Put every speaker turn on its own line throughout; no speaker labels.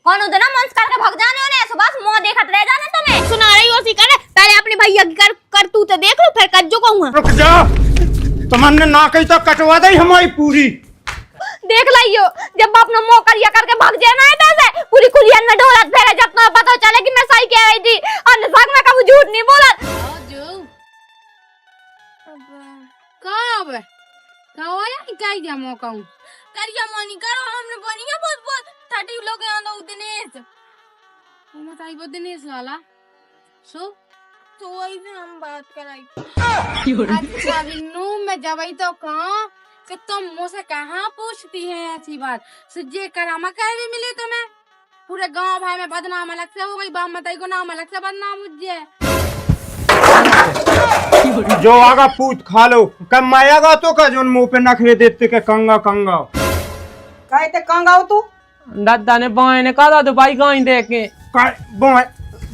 कौन उधर ना मंस करके भग जाने होने सुबह मुंह देखत रह जाने तुम्हें सुना रही हो सी करे पहले अपने भैया की कर तू तो देख लो फिर कर जो कहूंगा।
रुक जा, तुमने ना कही तो कटवा दे हमारी पूरी।
देख लियो जब अपना मुंह करिया करके भग जाए ना ऐसे पूरी कुलियन में ढोलत फेरे जब तो पता चले कि मैं सही कह रही थी और नजाक में कभी झूठ नहीं बोला।
कहाँ अब कहाँ आया क्या क्या मौका हूँ करिया मोनी करो हमने बनिया बहुत 30 लोग यहाँ तो दिनेश वो मत आई वो दिनेश वाला सो तो वही से हम बात कराई। अच्छा बिन्नू मैं जब आई तो कहाँ कि तुम मुझसे कहाँ पूछती है ऐसी बात सुजे करामा कह भी मिले तुम्हें पूरे गांव भाई में बदनाम अलग से हो गई बाप मताई को नाम अलग से बदनाम मुझे
जो आगा पूत खा लो कम आएगा तो का जो मुंह पे नखरे देते के कंगा कंगा
कहते कंगा हो तू
दादा ने बाएं ने कहा तो भाई गाय देख के
बोए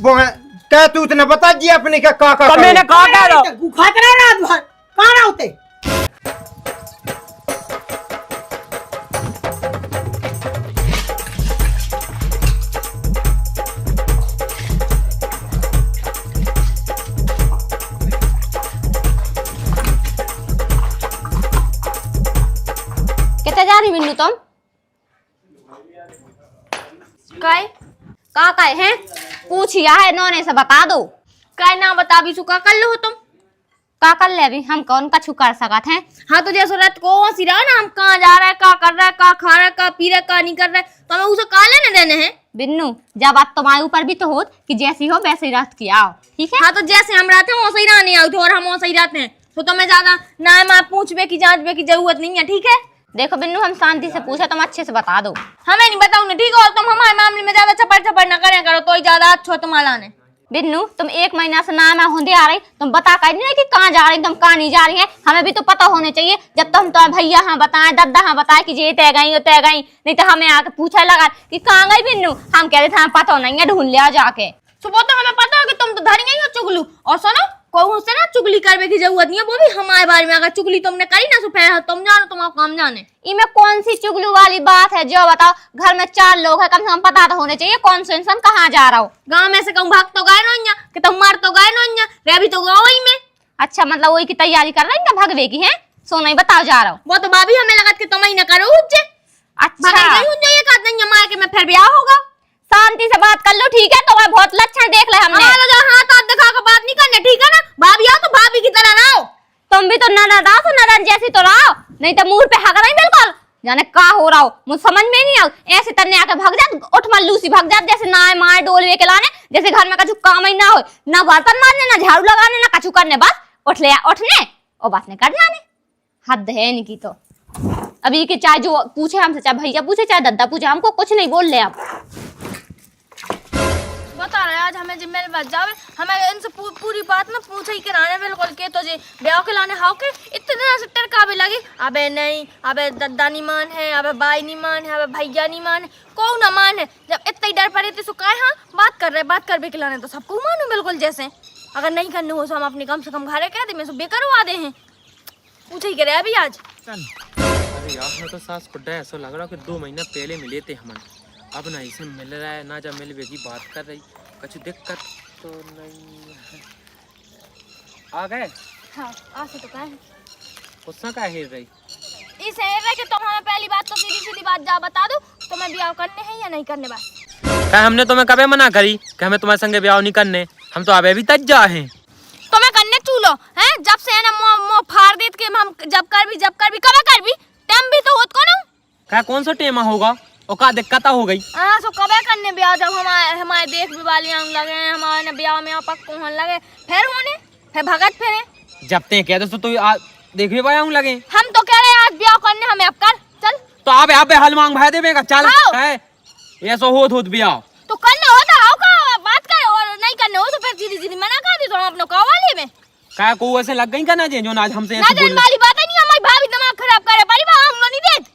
बोए क्या तू इतने बता जी अपने के काका
तो मैंने कहा कह रहा
गुफा करा रात भर कहां ना होते
कितने जा रही बिन्नू तुम काय का है पूछिया है नौने से बता दो काय ना बता भी चुका कर लो तुम का कर ले भी हम कौन का छू कर सकत हैं। हाँ तो जैसे रात को सी रहा ना हम कहाँ जा रहा है का कर रहा है का खा रहा है का पी रहा है का नहीं कर रहा है तो हमें उसे का लेने देने हैं। बिन्नू जब बात तुम्हारे ऊपर भी तो हो कि जैसी हो वैसे ही रात की आओ ठीक है। हाँ तो जैसे हम रहते हैं वैसे ही रहने आओ और हम वैसे ही रहते हैं तो तुम्हें ज्यादा ना मैं पूछबे की जांचबे की जरूरत नहीं है ठीक है। देखो बिन्नू हम शांति से पूछा तुम अच्छे से बता दो हमें नहीं बताओ ना ठीक है और तुम हमारे मामले में ज्यादा चपड़ ना करें करो तो ही ज्यादा अच्छा तुम्हारा ने। बिन्नू तुम 1 महीना से ना मैं होंदे आ रही तुम बता कर नहीं कि कहाँ जा रही तुम कहाँ नहीं जा रही है हमें भी तो पता होने चाहिए जब तुम तो भैया हाँ बताए दद्दा हाँ बताए कि ये तय गई नहीं तो हमें आके पूछा लगा कि कहाँ गई बिन्नू हम कह रहे थे हमें पता नहीं है ढूंढ लिया जाके सुबह तो हमें पता है कि तुम तो धरी गई हो चुगलू और सुनो कहूँ से ना चुगली करने की जरूरत नहीं है वो भी हमारे बारे में अगर चुगली तुमने करी ना तो फिर तुम जानो तुम्हारा काम जाने इनमें कौन सी चुगलू वाली बात है जो बताओ घर में 4 लोग है कम से कम पता तो होने चाहिए कौन से इंसान कहाँ जा रहा हो। गाँव में से कहूँ भाग तो गए ना कि तुम मर तो गए ना रे भी तो गाँव ही में। अच्छा मतलब वही की तैयारी कर रही है भगवे की है सोना ही बताओ जा रहा हो वो तो भाभी हमें लगा कि तुम ही न करो अच्छा मार के मैं फिर ब्याह होगा शांति से बात कर लो ठीक है तो बहुत लक्षण देख ले हमने हाँ तो दिखा कर बात नहीं करने ठीक है ना भाभी आओ तो भाभी की तरह रहो तुम भी तो ननद आओ तो ननद जैसी तो रहो नहीं तो मुंह पे हक रही बिल्कुल जाने का हो रहा हो मुझे समझ में नहीं आ ऐसे तरने आके भाग जा उठ मल्लूसी भाग जा जैसे ना मार डोलवे के लाने जैसे घर में कछु काम ही ना हो ना बर्तन मारने ना झाड़ू लगाने ना कछु करने बस उठ ले उठने और बात नहीं करना ने हद है इनकी तो अभी के चाहे जो पूछे हमसे चाहे भैया पूछे चाहे दद्दा पूछे हमको कुछ नहीं बोल ले आप
बता रहे आज हमें जिम्मेदारी बच जावे हमें इनसे पूरी बात ना पूछे ही कराने बिल्कुल के तो जे ब्याह के लाने हाउ के इतने दिन से टरका भी लगी अबे नहीं अबे दद्दा नहीं मान है अबे बाई नहीं मान है अबे भैया नहीं मान है कौन ना मान है जब इतना ही डर पड़े थे सो काहे हाँ बात कर बे के लाने तो सबको मानो बिल्कुल जैसे अगर नहीं करने हो तो हम अपने कम से कम घरे कह दे मैं बेकरवा दे हैं पूछे ही करे अभी आज।
अरे यार मैं तो सास खुड्डा ऐसा लग रहा कि 2 महीना पहले मिले थे हम अब ना इसे मिल रहा है ना जब मिल की बात कर रही कुछ दिक्कत तो नहीं है। आ गए
हाँ आ से तो कहे
गुस्सा का हेर रही
इस है कि तुम हमें पहली बात तो सीधी बात जा बता दो तुम्हें ब्याह करने हैं या नहीं करने बस
क्या हमने तुम्हें कभी मना करी कि हमें तुम्हारे संगे ब्याह नहीं करने हम तो अबे भी तज जा हैं
तुम्हें करने चूलो हैं जब से ना मो फाड़ देत के हम जब कर भी कब कर भी टाइम भी तो होत को ना
क्या कौन सा टेमा होगा और का दिक्कत हो गई
हां सो कबे करने ब्याह जब हमारे देख भी वालियां लगे हमारे ब्याह में पक्को होने लगे फिर होने फिर भगत फिरे
जब ते कह दो तो देखिए भाई हम लगे
हम तो कह रहे हैं आज ब्याह करने हमें अब कर चल
तो आप हल मांग भाई देवेगा चल है ऐसा होत ब्याह
तो करना होता आओ का बात कर और नहीं करने हो तो फिर सीधी मना कर दी तो हम अपने कवाले में
क्या को ऐसे लग गई करना जो आज हमसे
ऐसे बोल वाली बात नहीं हमारी भाभी दिमाग खराब करे परिवार हम लोग नहीं देख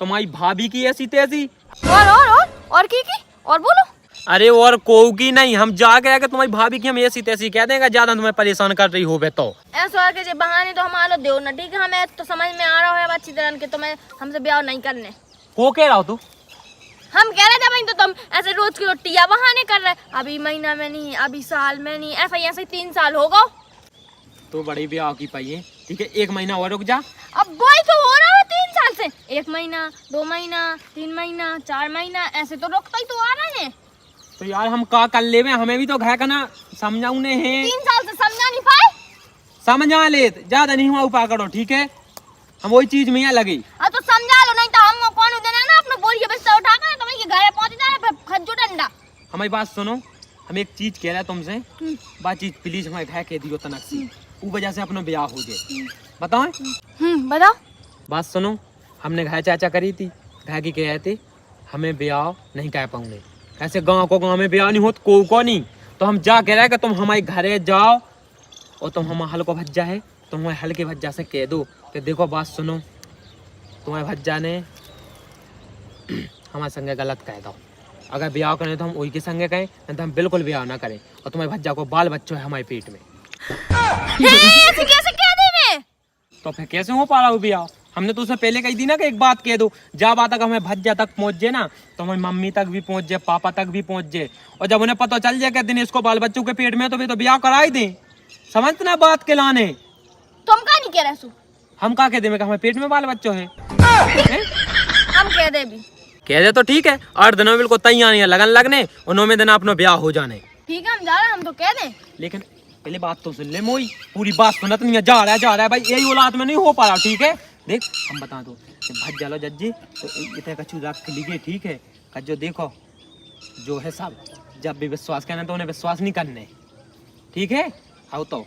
तुम्हारी भाभी की ऐसी तेजी
और की और बोलो
अरे और कोई की नहीं हम जाके आके तुम्हारी भाभी की हम ऐसी तैसी कह देंगे ज्यादा तुम्हें परेशान कर रही हो बे तो
ऐसा के जे बहाने तो हमारा दो ना ठीक है हमें तो समझ में आ रहा है अच्छी तरह के तुम्हें हमसे ब्याह नहीं करने
को कह रहा हो तू
हम कह रहे थे भाई तो तुम ऐसे रोज की रोटियां बहाने कर रहे, अभी महीना में नहीं, अभी साल में नहीं, ऐसे 3 साल हो गए।
तो बड़ी ब्याह की पाई है, ठीक है 1 महीना और रुक जा।
अब वही तो हो रहा है 3 साल से, 1 महीना 2 महीना 3 महीना 4 महीना ऐसे तो रुकता ही तो आ रहा है।
तो यार हम का कर ले, हमें भी तो घर का ना समझाऊने हैं।
3 साल से समझा नहीं पाए।
समझा ले, ज्यादा नहीं हुआ उपा करो, ठीक है हम वही चीज में यहाँ लगी।
तो समझा लो, नहीं तो हम कौन देना ना अपने बोरी के बिस्तर उठा कर तुम्हें घर पहुंच जाए खज्जू डंडा।
हमारी बात सुनो, हम एक चीज कह रहे हैं तुमसे, बातचीत प्लीज हमारे घर कह दियो तनक सी, वो वजह से अपना ब्याह हो जाए। बताओ
बताओ।
बात सुनो, हमने घर चाचा करी थी, घर की कह थे हमें ब्याह नहीं कह पाऊंगे, ऐसे गांव को गांव में ब्याह नहीं होता को नहीं, तो हम जा कह रहे कि तुम हमारे घरे जाओ और तुम हमारे हल को भज्जा है, तुम हमारे हल के भज्जा से कह दो कि देखो बात सुनो, तुम्हारे भज्जा ने हमारे संगे गलत कह दो, अगर ब्याह करें तो हम वही के संगे कहें, नहीं तो हम बिल्कुल ब्याह ना करें, और तुम्हारे भज्जा को बाल बच्चों है हमारे पेट में।
ऐसे कैसे कह दे मैं?
तो फिर कैसे हो पा रहा हूँ ब्याह? हमने तो उसे पहले कही थी ना कि एक बात कह दो, जब बात तक हमें भज्जा तक पहुंच जाए ना, तो हमारी मम्मी तक भी पहुंच जाए, पापा तक भी पहुंच जाए, और जब उन्हें पता चल जाए कि दिनेश को बाल बच्चों के पेट में, तो फिर तो ब्याह करा ही दें। समझना बात के लाने।
तुम का नहीं कह रहे सु?
हम का कह दे हमारे पेट में बाल बच्चों है?
हम कह दे भी।
कह दे तो ठीक है, 8 दिनों में बिल्कुल तैयार है लगन लगने, और 9वें दिन अपना ब्याह हो जाने।
ठीक है हम जा रहे हैं, हम तो कह दें।
लेकिन पहले बात तो सुन ले मोई, पूरी बात सुनत नहीं है, जा रहा है भाई, यही औलाद में नहीं हो पा रहा, ठीक है। देख हम बता दो भज जालो जज्जी, तो इतने कछु रख लीजिए, ठीक है। जो देखो जो है सब, जब भी विश्वास करना तो उन्हें विश्वास नहीं करने, ठीक है। आओ तो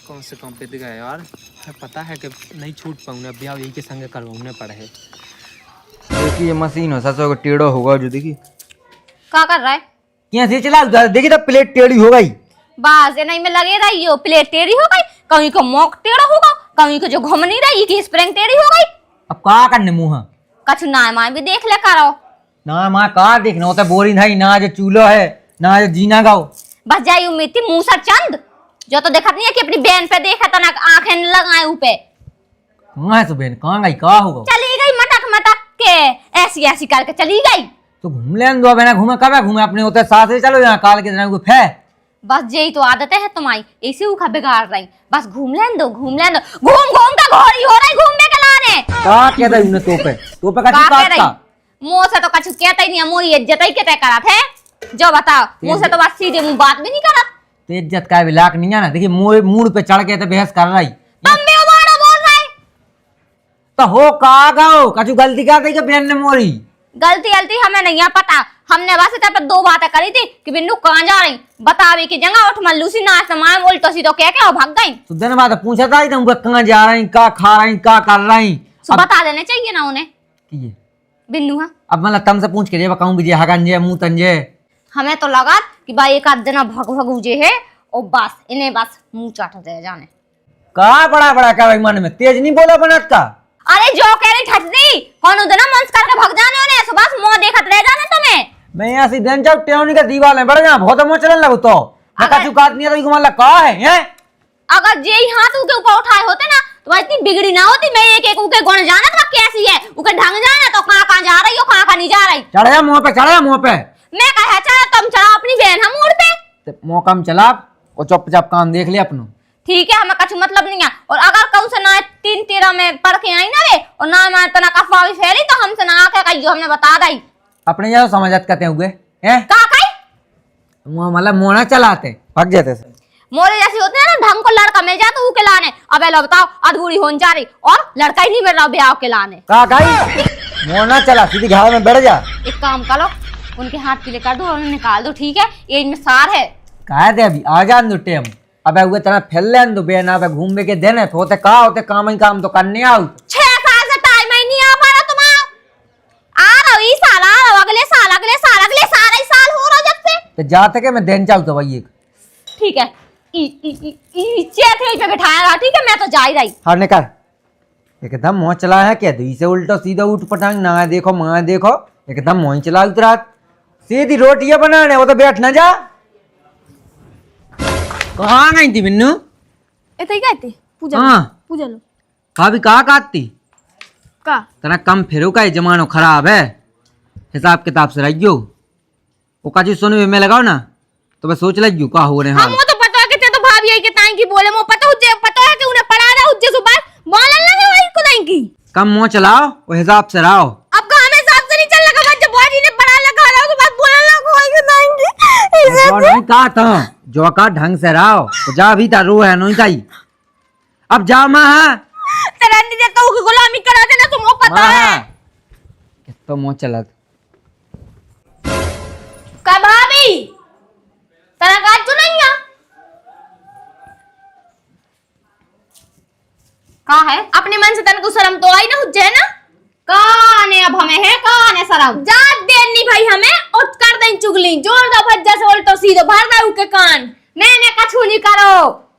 कौन से काम पे दिखा यार, पता है कि नहीं छूट पाऊंगा, ब्याह यही के संग करवाने पड़े है।
देखिए मशीन हो ससो का टेढ़ो होगा जो देखिए
क्या कर रहा है?
यहाँ से चला देखिए तो प्लेट टेढ़ी हो गई,
बाज नहीं में लगे रही हो, प्लेट टेढ़ी हो गई, कहीं को मोक टेढ़ा होगा, कहीं को जो घूम नहीं रही की स्प्रिंग टेढ़ी हो गई।
अब का करने मुँह
कछु ना माँ भी देख ले करो।
ना माँ का देखना होता, बोरी नहीं ना जो चूल्हा है ना जो जीना गाओ,
बस जाई उम्मीद थी मुँह सर चंद, जो तो देखत नहीं है कि अपनी बहन पे देखा तो ना आंखें लगाए ऊपे।
कहाँ है तो बहन, कहाँ गई, कहाँ होगा?
चली गई मटक मटक के, ऐसी ऐसी करके चली गई।
तो घूम ले दो बहना, घूमे कब घूमे अपने होते साथ ही चलो यहाँ काल के दिन फै।
बस यही तो आदत है तुम्हारी, इसी उखा बिगाड़ रही, बस घूम लें दो, घूम घूम का घोड़ी हो रही घूमने के लाने।
का कहता उन्हें तोपे का
का कह रही?
का
मुंह से तो कछु कहता ही नहीं है, मोरी इज्जत ही कहते करा थे, जो बताओ मुंह से तो बस सीधे मुंह बात भी नहीं करा।
तो इज्जत का भी लाख नहीं है ना, देखिए मूड पे चढ़ के तो बहस कर रही,
तुम भी उबाड़ो बोल रहे।
तो हो का गाओ कछु गलती कर दी बहन ने मोरी?
गलती हमें नहीं है पता, हमने बस इधर पे 2 बातें करी थी कि बिन्नू कहाँ जा रही, बतावे की जगह उठ मल्लू सी नाच मार उल्टो सी तो कह के भाग गई।
तो दिन बाद पूछा था तुम कहाँ जा रही, का खा रही, का कर रही,
तो बता देने चाहिए ना उन्हें।
ये
बिन्नू है,
अब मतलब तुमसे पूछ के कहूँ भी हगंजे मुँह तंजे,
हमें तो लगा कि भाई एक आध दिन भग भगूजे है और बस इन्हें बस मुंह चाट दे जाने।
का बड़ा बड़ा क्या भाई मन में तेज नहीं बोला बनत का?
अरे जो कह रही ठटरी कौन उधर मंस करके भग जाने उन्हें, सुबह से मुंह देखत रह जाने तुम्हें।
मैं यहाँ से दिन जाऊँ टेवनी का दीवार है, बढ़ गया बहुत मुँह चलन लगो तो मैं कछु काट नहीं तो मतलब का है?
अगर जे हाथ उनके ऊपर उठाए होते ना तो वह इतनी बिगड़ी ना होती। मैं एक एक उनके गुण जाना था कैसी है, उनके ढंग जाना तो कहाँ जा रही हो कहाँ नहीं जा रही।
चढ़ जा मुँह पे, चढ़ जा मुँह पे।
मैं कहा चला तुम चला अपनी बहन हम मोड़ पे,
मौका में चला और चुपचाप काम देख ले अपनो,
ठीक है। हमें कछु मतलब नहीं है, और अगर कहूँ से ना 3-13 में पढ़ के आई ना रे और ना मैं तना कफा भी फैली तो हमसे ना आके कही जो हमने बता दी
अपने जैसे समझत करते हुए हैं
का कही
मतलब मोना चलाते भाग जाते से
मोरे जैसी होते हैं ना, ढंग को लड़का मिल जाए तो वो के लाने। अब लो बताओ अधूरी होने जा रही और लड़का ही नहीं मिल रहा ब्याह के लाने।
का गई मोना चला सीधी घाव में बैठ जा।
एक काम करो उनके हाथ पीले कर दो और उन्हें निकाल दो, ठीक है। एज में सार है
कहा दे अभी आ जा दो टेम, अब हुए तरह फैल ले दो बेना पे घूमने के देने तो होते का होते काम ही काम तो करने आओ।
6 साल से टाइम ही नहीं आ पा रहा तुम्हारा। आ रहा इस साल, आ रहा अगले साल, अगले साल, अगले साल, ही साल हो रहा जब से।
तो जाते के मैं दिन चाहूँ तो भाई एक
ठीक है चेथरी पे बिठाया रहा, ठीक है। मैं तो जा ही रही।
हाँ निकाल एकदम मोह चला है क्या दी से उल्टा सीधा उठ पटांग ना देखो माँ देखो एकदम मोह चला उतरा सीधी रोटियां बनाने वो तो बैठ ना जा। कहाँ गई थी बिन्नू?
इतने कहते पूजा
हाँ
पूजा लो
भाभी कहाँ काटती
का
तना कम फेरो का जमानो खराब है, हिसाब किताब से रहियो। वो का चीज सुनो में लगाओ ना तो बस सोच लगियो का हो रहे
हम
हाल।
वो तो पता है कि ते तो भाभी आई के ताई की बोले मो पता है कि उन्हें पढ़ा रहा उज्जे सुबह बोलने लगे वही को ताई की।
कम मुंह चलाओ और हिसाब से रहो।
अब का हमें हिसाब से नहीं चल लगा जब बाजी ने पढ़ा लगा रहा उसके बाद बोलने लगा वही को ताई की।
जो नहीं कहा था जो का ढंग से रहो तो जा भी ता रो है नहीं ताई। अब जाओ मां
तेरा नहीं देता हूं कि गुलामी करा देना तुमको पता है।
तो मुंह चला
का भाभी तेरा काज तो नहीं है का है अपने मन से तन को शर्म तो आई ना हुज्जे ना
काने अब हमें है काने सराउ
जा देनी भाई हमें और कर दें चुगली जोर दो भज्जा से उल्टो सीधो भर दो के कान
मैंने कछु नहीं करो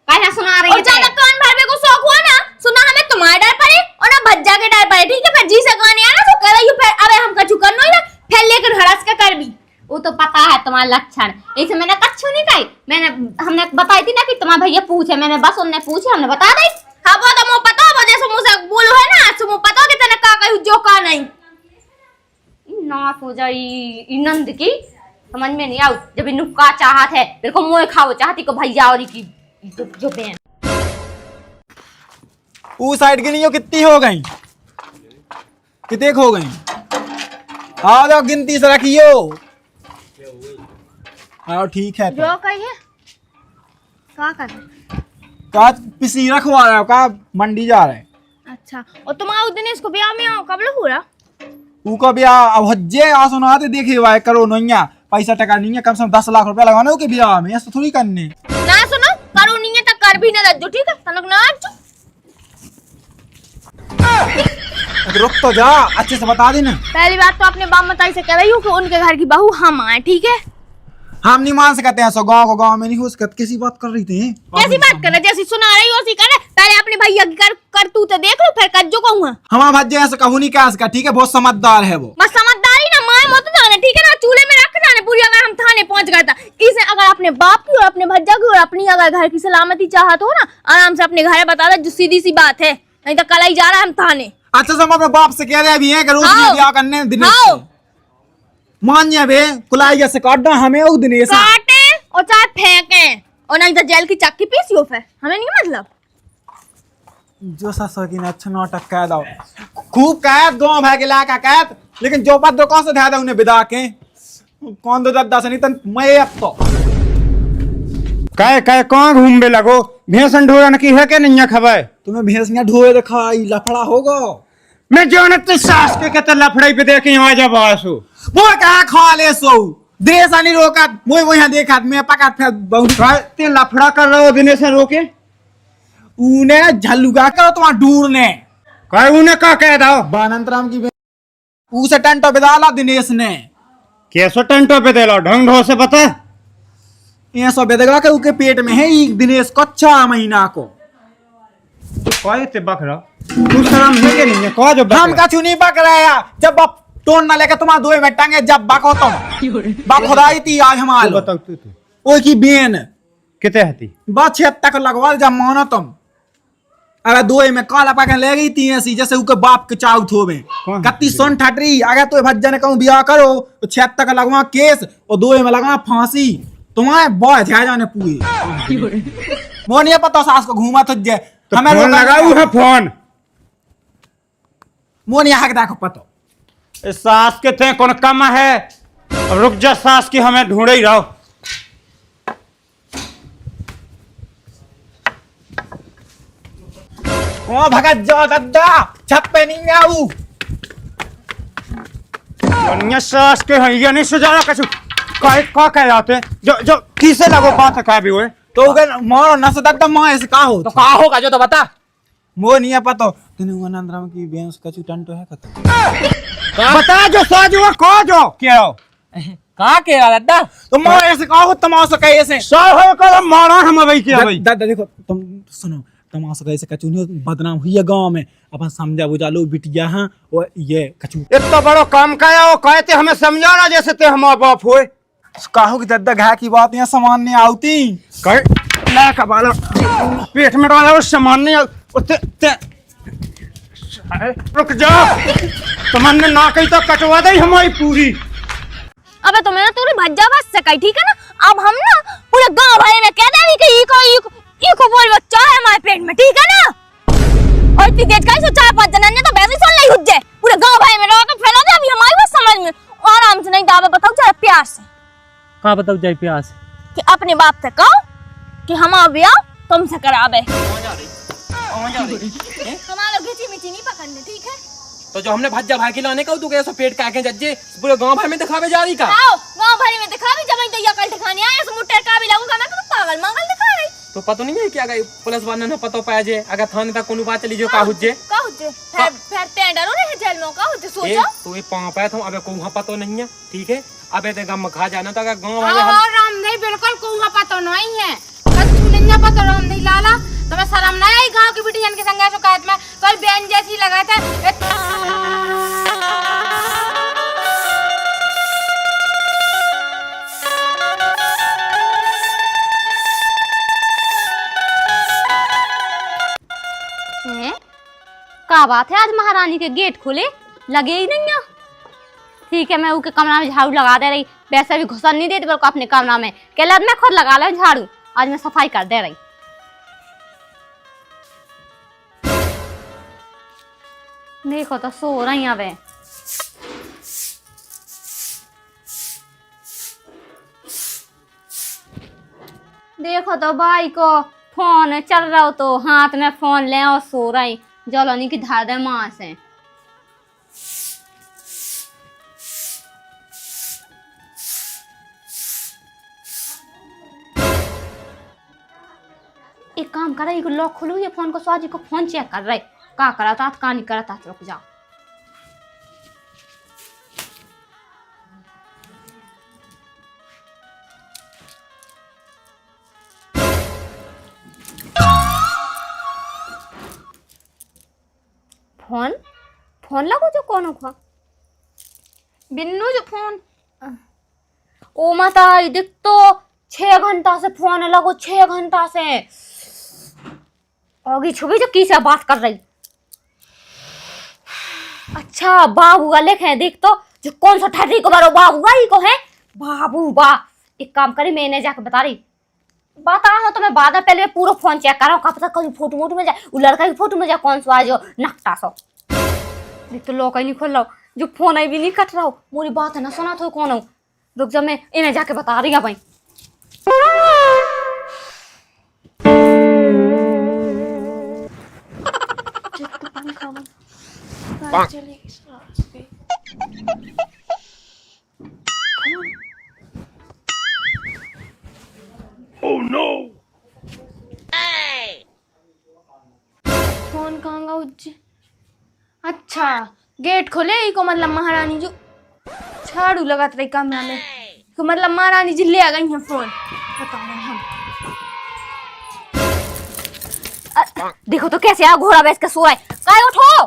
कहना सुना रही
और ज्यादा कान भरने को शौक हुआ ना सुना हमें तुम्हारे डर पड़े और ना भज्जा के डर पड़े ठीक है फिर जी से कान आना तो कह रही फिर अबे हम कछु करनो ही ना फिर लेकर हड़स के कर भी
वो तो पता है तुम्हारा लक्षण, ऐसे मैंने कछु नहीं कही। मैंने हमने बताई थी ना कि तुम्हारा भैया पूछे, मैंने बस उनने पूछे हमने बता दी।
हाँ वो तो मुझे पता हो जैसे मुझसे बोलो है ना तो मुझे पता हो कि तेने का कही जो का नहीं
नाश हो जाई नंद की समझ में नहीं आऊ जब नुक्का चाहत है तेरे को मोए खाओ चाहती को भैया और की जो बहन
वो साइड की नहीं हो कितनी हो गई कितने हो गई आ जाओ गिनती से रखियो। हाँ ठीक है
जो कही है का कर
का पिसी रखवा रहा है का मंडी जा रहे हैं।
अच्छा और तुम आओ दिनेश को ब्याह में आओ कब लोग पूरा
तू का ब्याह अब हज्जे आ सुनाते देखे हुआ करो नैया पैसा टका नहीं है कम से कम 10 लाख रुपया लगाने के ब्याह में ऐसा थोड़ी करने
ना सुनो करो नहीं है तो कर भी ना दो ठीक है तनक ना आज
रुक तो जा अच्छे से बता देना।
पहली बात तो अपने बाप मताई से कह रही हूँ कि उनके घर की बहू हम आए ठीक है
हम नहीं मान सकते हैं सो गाँव को गाँव में नहीं हो सकते किसी बात कर रही थी
कैसी बात कर रहे जैसी सुना रही हो उसी करे पहले अपने भैया की कर तू तो देख लो फिर कर जो कहूँ
हमारा भज्जे ऐसा कहूँ नहीं क्या ठीक है बहुत समझदार है वो
बस समझदारी ना माए मत जाने ठीक है ना चूल्हे में रख जाने पूरी अगर हम थाने पहुंच गए था इसे अगर अपने बाप की और अपने भज्जा की और अपनी अगर घर की सलामती चाहत हो ना आराम से अपने घर बता दे जो सीधी सी बात है नहीं तो कल ही जा रहा है हम थाने।
अच्छा सब अपने बाप से कह रहे भी हैं कि रोज
हाँ।
ब्याह करने दिनेश
हाँ।
से। मान जा बे कुलाई जैसे काटना हमें उस दिनेश
काटे और चाहे फेंके और नहीं तो जेल की चक्की पीसियो फिर हमें नहीं मतलब
जो ससुर की ने अच्छा नाटक कह दो खूब कैद गांव भाग ला का कैद लेकिन जो बात दो कौन से ध्यान उन्हें विदा के कौन दो दद्दा से नहीं तन मैं अब तो
कहे कहे कहाँ घूमने लगो भैंसन ढोरन की है कि नहीं है खबर
तुम्हें भैंसियां ढोए दिखाई लफड़ा होगा
मैं जानते सास के कहते लफड़ाई पे देखे यहाँ जब आसो
वो कहा खा ले सो दिनेश नहीं रोका वो वहां देखा मैं पका फिर बहुत
ते लफड़ा कर रहे हो दिनेश से रोके
उन्हें झलुगा करो तुम्हारा ढूर ने
कहे उन्हें का कह दो
बानंतराम की उसे टंटो बिदाला दिनेश ने
कैसो टंटो पे दे लो ढंग ढो से बता
ये सब बेदगा के उनके पेट में है एक दिनेश कच्चा महीना को
कहे ते बकरा तू शर्म है कि नहीं है कह जो
हम कछु नहीं बक रहे हैं जब बाप टोन ना लेके तुम्हारा दो में टांगे जब बको तुम बाप खुदाई थी आज हमारे
बताओ तू
ओए की बेन
किते हती
बस 6 तक लगवाल जब मानो तुम अगर दो में काला पाके ले गई थी ऐसी जैसे उनके बाप के चाउ थोबे
कौन?
कत्ती सोन ठटरी अगर तो भज्जा ने कहूं ब्याह करो तो 6 तक लगवा केस और 2 में लगा फांसी तुम्हारे बॉय थे जाने पूरे वो नहीं पता सास को घूमा तो जे
तो फोन लगाऊ है फोन
वो नहीं हक देखो पता
इस सास के थे कौन कम है रुक जा सास की हमें ढूंढे ही रहो
ओ भगत जो दद्दा छत पे नहीं आऊ
अन्य सास के हैं ये नहीं सुझाना कछु कहे का कह जाते जो जो किसे लगो बात का भी हुए
तो अगर मारो नस दद्दा मां ऐसे का हो
तो कहा होगा जो तो बता।
वो नहीं है पता तने आनंदराम की बेंस कछु टंटो है कत
बता जो साज हुआ कह जो क्या हो
कहाँ के रहा दादा?
तो मां ऐसे का हो तमाशा कैसे
सौ हो कर मारा हम भाई क्या भाई
दादा देखो तुम सुनो तमाशा कैसे कछु नहीं बदनाम हुई है गांव में अपन समझा बुझा लो बिटिया हां और ये कछु
इतना बड़ो काम काया हो कहते हमें समझाना जैसे ते हमारे बाप हुए
काहो की दद्दा घा की बात यहाँ सामान नहीं आती
कहे ला का बाला पेट में डाला वो सामान नहीं ते ते अरे रुक जा, तुमने ना कही तो कटवा दे हमारी पूरी।
अबे तो मैंने तूने भज्जा बस से कही, ठीक है ना। अब हम ना पूरे गांव भरे में कह देंगे कि इको बोल बच्चा है हमारे पेट में, ठीक है ना। और इतनी देर का 4-5 जन ने तो वैसे ही सुन ली हुज्जे, पूरे गांव भरे में रहो तो फैला दे। अभी हमारी बात समझ में आराम से नहीं तो आप बताओ जरा प्यार से।
का बताओ जाए प्यास
कि अपने बाप से कहो कि हमारा ब्याह तुमसे करावे। हमारा घिची मिची नहीं पकड़ने, ठीक है।
तो जो हमने भज्जा भाई खिलाने का तू कैसे पेट काके जज्जे पूरे गांव भर में दिखावे जा रही का।
आओ गांव भर में दिखावे, जब तो ये कल दिखाने आए इस मुट्ठे का भी लगूंगा मैं, तो पागल मंगल दिखा रही।
तो पता नहीं है क्या गई पुलिस वाले ने पता पाया जे अगर थाने तक कोनो बात चली जो का हुज्जे
फिर ते डरो रे जेल में का हुज्जे सोचो।
तो ये पांव पाया था अबे कोहा पता नहीं है, ठीक है। अबे ते गम खा जाना तो अगर गांव वाले
हां राम नहीं बिल्कुल कोहा पता नहीं है, कछु नहीं पता राम नहीं लाला। तो मैं शर्म ना आई गांव की बिटियन के संग शिकायत में कल बहन जैसी लगा था।
क्या बात है, आज महारानी के गेट खुले लगे ही नहीं है। ठीक है, मैं उसके कमरा में झाड़ू लगा दे रही, वैसे भी घुसन नहीं देती बल्कि अपने कमरा में। कहला मैं खुद लगा ले झाड़ू, आज मैं सफाई कर दे रही। देखो तो सो रही है वे। देखो तो भाई को फोन चल रहा हो तो हाथ में फोन ले और सो रही, जलनी की धार दे मां से। एक काम कर रही, लॉक खोलू ये फोन को, स्वाजी को फोन चेक कर रही का करा था का नहीं करा था। रुक जाओ, फोन फोन लगो जो कौन हुआ बिन्नू जो फोन। ओ माता देख तो 6 घंटा से फोन लगो, 6 घंटा से होगी छुपी जो किसे बात कर रही। अच्छा बाबू का लेख है, देख तो जो कौन सा ठहरी को बारो बाबू ही को है बाबू बा। एक काम करी, मैंने जाके बता रही बता हो तो मैं बाद में पहले पूरा फोन चेक कर रहा हूँ, कब तक कहीं फोटो मोटो में जाए, वो लड़का की फोटो में जाए कौन सा जो नकटा सो। देख तो लॉक ही नहीं खोल रहा हूँ, जो फोन आई भी नहीं कट रहा हूँ, मोरी बात है ना सुना तो कौन हूँ। रुक जा, मैं इन्हें जाके बता रही हूँ भाई।
फोन कहाँ गा उज्जे? अच्छा गेट खोले को मतलब महारानी जो झाड़ू लगात रही कमरा में, तो मतलब महारानी जी ले आ गई हैं फोन। बताओ हम
देखो तो कैसे आ घोड़ा बैठ के सो रहा है। काय उठो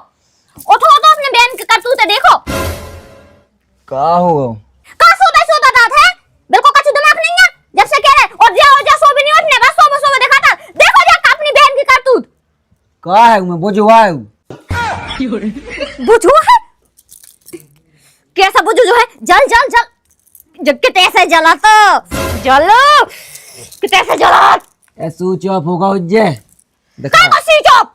उठो तो अपने बहन के करतूते देखो।
का होगा
का सोता था बिल्कुल कछु दिमाग नहीं है जब से कह रहे और जा सो भी नहीं उठने बस सो दिखाता। देखो जा अपनी बहन की करतूत
का है, मैं बुझवा है
बुझू है कैसा बुझू जो है। जल जल जल जब के तैसे जला तो जलो कि तैसे जला
ऐसू चुप होगा उज्जे
का को स्विच ऑफ।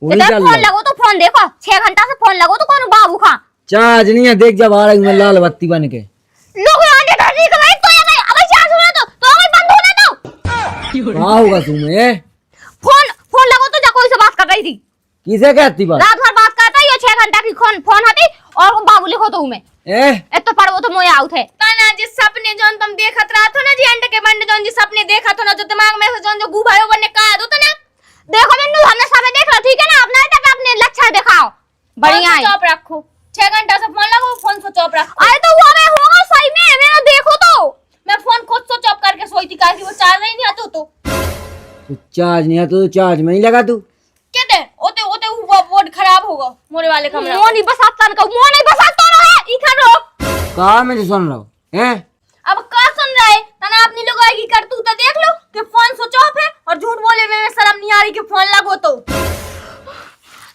वही
इधर
चल
फोन
रहा
लगो तो फोन देखो 6 घंटा से फोन लगो तो कौन बाबू खा
चार्ज नहीं है। देख जब आ रही मैं लाल बत्ती बन के
लोग आने कर रही भाई तो ये भाई अब चार्ज होना तो अगर बंद होना तो
का होगा तुम्हें।
फोन लगो तो जा कोई से बात कर रही थी,
किसे कहती बात
रात भर बात करता ये 6 घंटा की फोन हती और बाबू लिखो तो मैं
ए
तो पढ़ो तो मोए आउट है।
ना जिस सपने जोन तुम देखत रहा था ना जी अंडे के बंडे जोन जी सपने देखा था ना जो दिमाग में से जोन जो गुभायो बनने का दो तो ना
देखो बिन्नू हमने सब देख लो ठीक है ना, अपना तक अपने लक्षण दिखाओ बढ़िया है।
चुप रखो 6 घंटा से फोन लगो, फोन को चुप रखो।
अरे तो वो हमें होगा सही में मैंने देखो तो
मैं फोन खुद स्विच ऑफ करके सोई थी काहे वो चार्ज ही नहीं आता तो
चार्ज नहीं है तो चार्ज में ही लगा तू
कहते ओते ओते हुआ बोर्ड खराब होगा मोरे वाले कमरा।
मोनी बसाता का मो नहीं बसाता रहो है इखन रो
का मैं तो सुन रहा हूँ हैं।
अब का सुन रहा है तना अपनी लोग आएगी कर तू तो देख लो कि फोन स्विच ऑफ है और झूठ बोले में शर्म नहीं आ रही कि फोन लगो तो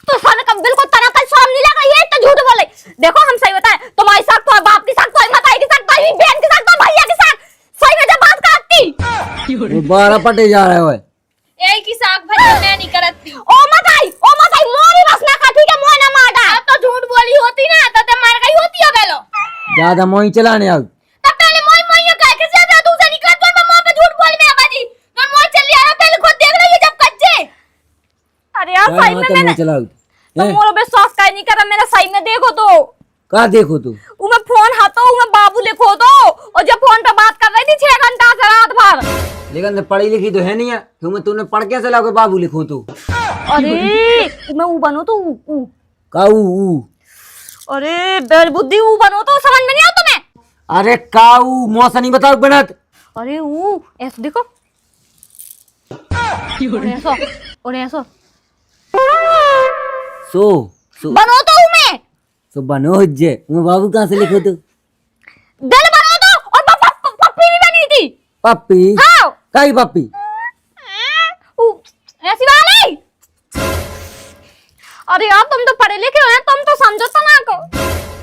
तो सन का बिल्कुल तना कल शाम नहीं लगा, ये तो झूठ बोले। देखो हम सही बताए, तुम्हारी साथ तो है, बाप की साथ तो है, माताई की साथ तो है, बहन की साथ तो है, भैया की साथ, सही में जब बात करती।
वो 12 पटे जा रहे हो।
एक ही साग भाजी मैं नहीं करती।
ओ माताई मोरी बस ना का, ठीक है, मोह ना मार डाल।
तो झूठ बोली होती ना तो ते मार गई होती है बेलो।
ज्यादा मोही चलाने आओ।
तब पहले मोई मोई कह के ज्यादा दूसरा निकल तो मैं मां पे झूठ बोल में बाजी। तो मोई चल लिया पहले खुद देख रही है जब कच्चे।
अरे यार सही में मैंने
चलाओ
तो मोरो विश्वास का नहीं कर, मैंने सही में देखो तो
का देखो तू
मैं फोन हाथों मैं बाबू लिखो दो, और जब फोन पे बात कर रही थी 6 घंटा से रात भर।
लेकिन पढ़ी लिखी तो है नहीं है, तूने पढ़ कैसे लाओगे बाबू लिखो तू।
अरे मैं ऊ बनो तो ऊ
काऊ।
अरे बेल बुद्धि ऊ बनो तो समझ में नहीं आता तुम्हें।
अरे काऊ मौसा नहीं बताओ बनत।
अरे ऊ ऐसे देखो, और ऐसा
सो
बनो तो ऊ मैं
सो बनो जे मैं बाबू कहाँ से लिखो तू।
दिल बनो तो, और पप्पी भी बनी थी।
पप्पी
हाँ
काई पप्पी
ऐसी वाली। अरे यार तुम तो पढ़े लिखे हो, तुम तो समझो तना को।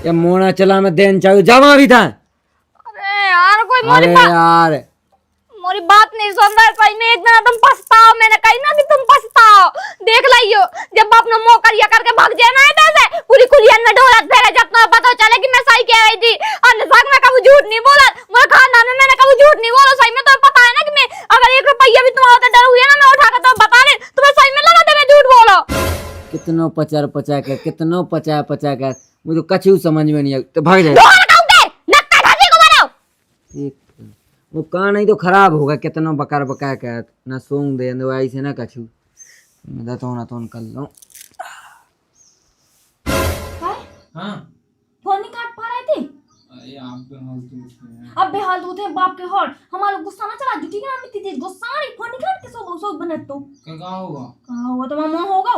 ये मोना चला में देन चाहिए जमा भी था।
अरे यार कोई
अरे यार
मोरी बात नहीं सुन रहा, सही में एक दिन तुम पछताओ। मैंने कही ना कि तुम पछताओ, देख लियो जब अपना मुंह करिया करके भाग जाए ना इधर से, पूरी कुलियन में ढोलक फेरे जब तो पता चले कि मैं सही कह रही थी। और निशाक में कभी झूठ नहीं बोला, मेरे खानदान में मैंने कभी झूठ नहीं बोला। सही में तो पता है ना कि मैं अगर 1 रुपया भी तुम्हारे डर हुई है ना, मैं उठा कर तो बता दे, तुम्हें सही में लगा था मैं झूठ बोला।
कितनो पचा कर कितनो पचा कर मुझे तो कछु समझ में नहीं आ तो भाग जाए। वो कहाँ नहीं तो खराब होगा, कितनो बकार कर ना सोंग दे ऐसे ना कछु मैं तो ना तो कर लो।
हाँ
फोन नहीं काट पा रहे थे।
अरे आप
अब बेहाल तो थे बाप के हॉल, हमारा गुस्सा ना चला जुटी ना मिट्टी तेज गुस्सा नहीं, फोन नहीं काट के सो बने तो
कहाँ होगा
कहां हुआ तो मामा होगा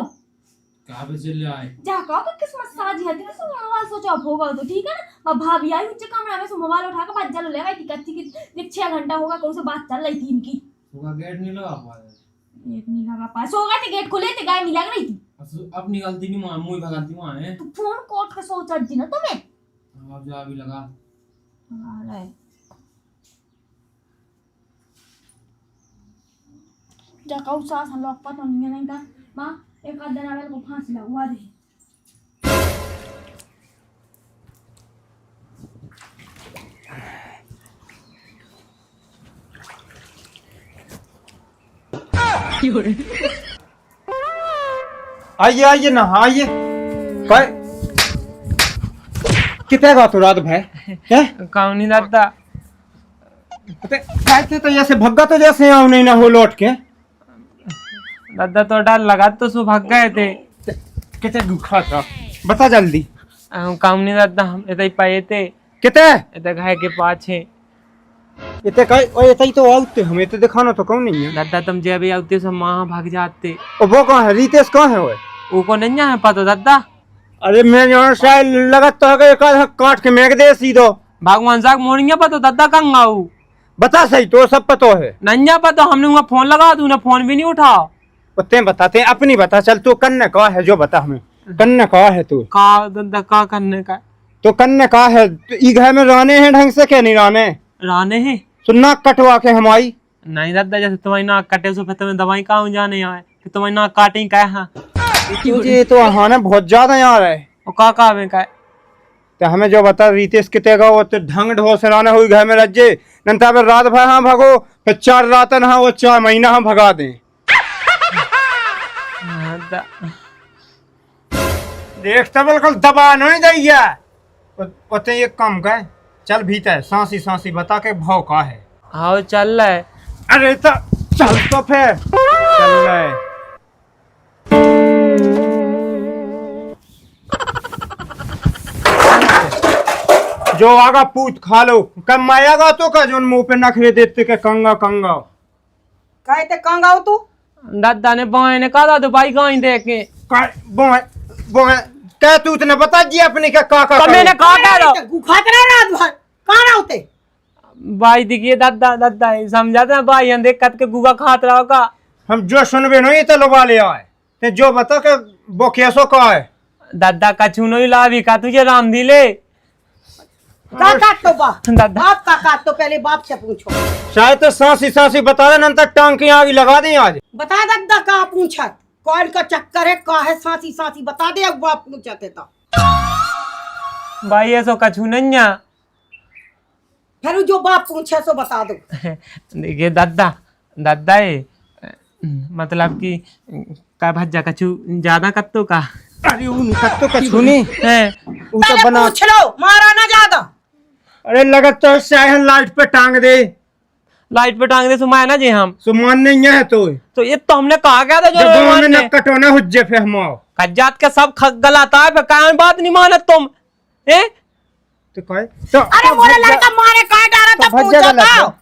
कहाँ पे चल रहा है।
जा का किस्मत साजी है तेरे से मोबाइल स्विच ऑफ होगा तो ठीक है ना। अब भाभी आई उच्च कमरे में से मोबाइल उठा के बात चल लेगा कि कच्ची की 6 घंटा होगा कौन से बात चल रही थी इनकी।
होगा गेट नहीं लगा पाया,
गेट नहीं लगा पाया, सो गए थे गेट खुले थे, गाय नहीं लग रही थी।
अपनी गलती नहीं मान मुई भगाती वहाँ है।
तू फोन कोट के सो चढ़ दी ना तुम्हें।
अब जा भी लगा
अरे जा का सास हम लोग पता नहीं था मां एक आध दिन आवेल को फांसी लगवा दे।
आइए आइए ना आइए। कितने का तो रात भाई क्या
काम नहीं लगता।
कैसे तो जैसे भग्गा तो जैसे आओ नहीं ना हो लौट के
दादा तो डर लगा तो सो भाग गए थे।
कितने दुखा था बता जल्दी।
काम नहीं दादा हम इतने पाए थे,
कितने
इतने घर के पास है।
इतने का ओए इतने तो आउते हमें तो दिखाना तो कौन नहीं है।
दादा तुम जब भी आते सब वहाँ भाग जाते।
और वो कहाँ है रितेश कहाँ है वो
को नहीं है पता दादा।
अरे मैं जो शायद लगता है एक आधा काट के मेक दे सीधो
भगवान साहब मोरिया पता दादा कहाँ आऊ
बता सही तो सब पता है
नंजा पता। हमने वहाँ फोन लगा तूने फोन भी नहीं उठाओ।
ते बताते अपनी बता चल तू कन्ने का है जो बता हमें कन्ने का है तू
का दादा का करने का
तो कन्ने का है ई घर में रहने हैं ढंग से क्या नहीं
रहने हैं
तो नाक कटवा के हम आई
नहीं दादा जैसे तुम्हारी नाक कटे सो फिर तुम्हें दवाई कहाँ जाने आए कि तुम्हारी नाक काटें क्या है।
तुझे तो आना बहुत ज्यादा यहाँ रहे
और का का
तो हमें जो बता रितेश कितने का वो तो ढंग ढो से रहने हुई घर में रज्जे नंता पे रात भर हाँ भागो फिर 4 रात हाँ वो 4 महीना हम भगा दें। देखता बिल्कुल दबा नहीं दैया उतने एक कम का चल भीतर सांसी बता के भाव का है।
हाँ चल रहा है।
अरे तो चल तो फिर चल रहे जो आगा पूत खा लो कब मायागा तो का जो मुंह पे नखरे देते के कंगा
कहे ते कंगाओ तू
दादा ने बाएं ने कहा तो भाई गाय दे के
क्या तू इतने बता जी अपने क्या का
मैंने कहा कह दो
गुखात रहे रात भर कहाँ रहते
भाई दिखिए दादा दादा समझाते हैं भाई देख कत के गुगा खात रहा का
हम जो सुनबे नहीं तो लगा ले आए ते जो बता के वो कैसो का है।
दादा कछु नहीं लावी का तुझे राम दिले।
का काट तो बाप
दादा
बाप का काट तो पहले बाप से पूछो।
शायद तो सांसी बता दे नंतर टांग की आगे लगा दे आज।
बता दद्दा का पूछत कौन का चक्कर है का है सांसी बता दे अब बाप पूछते तो
भाई ऐसो कछु नहीं है।
फिर जो बाप पूछे सो बता दो।
देखिए दादा दादा है मतलब कि का भज्जा कछु ज्यादा कत्तो का।
अरे उन तक तो कछु नहीं
है
वो तो
पहले
बना।
पूछ लो मारा ना ज्यादा।
अरे लगत तो शायद लाइट पे टांग दे।
लाइट पे टांग दे सुमाया ना जी हम
सुमान नहीं है
तो ये तो हमने कहा गया था जो
गाँव में
मानने।
न कटोना हुज्जे पे हम आओ।
कज्जात के सब गलाता है कान बात नहीं मानत तुम ए
तो कहे तो
अरे मोरे लड़का मारे का डारा
तो
तो
भज्जा
पूछो
गलत है।
तो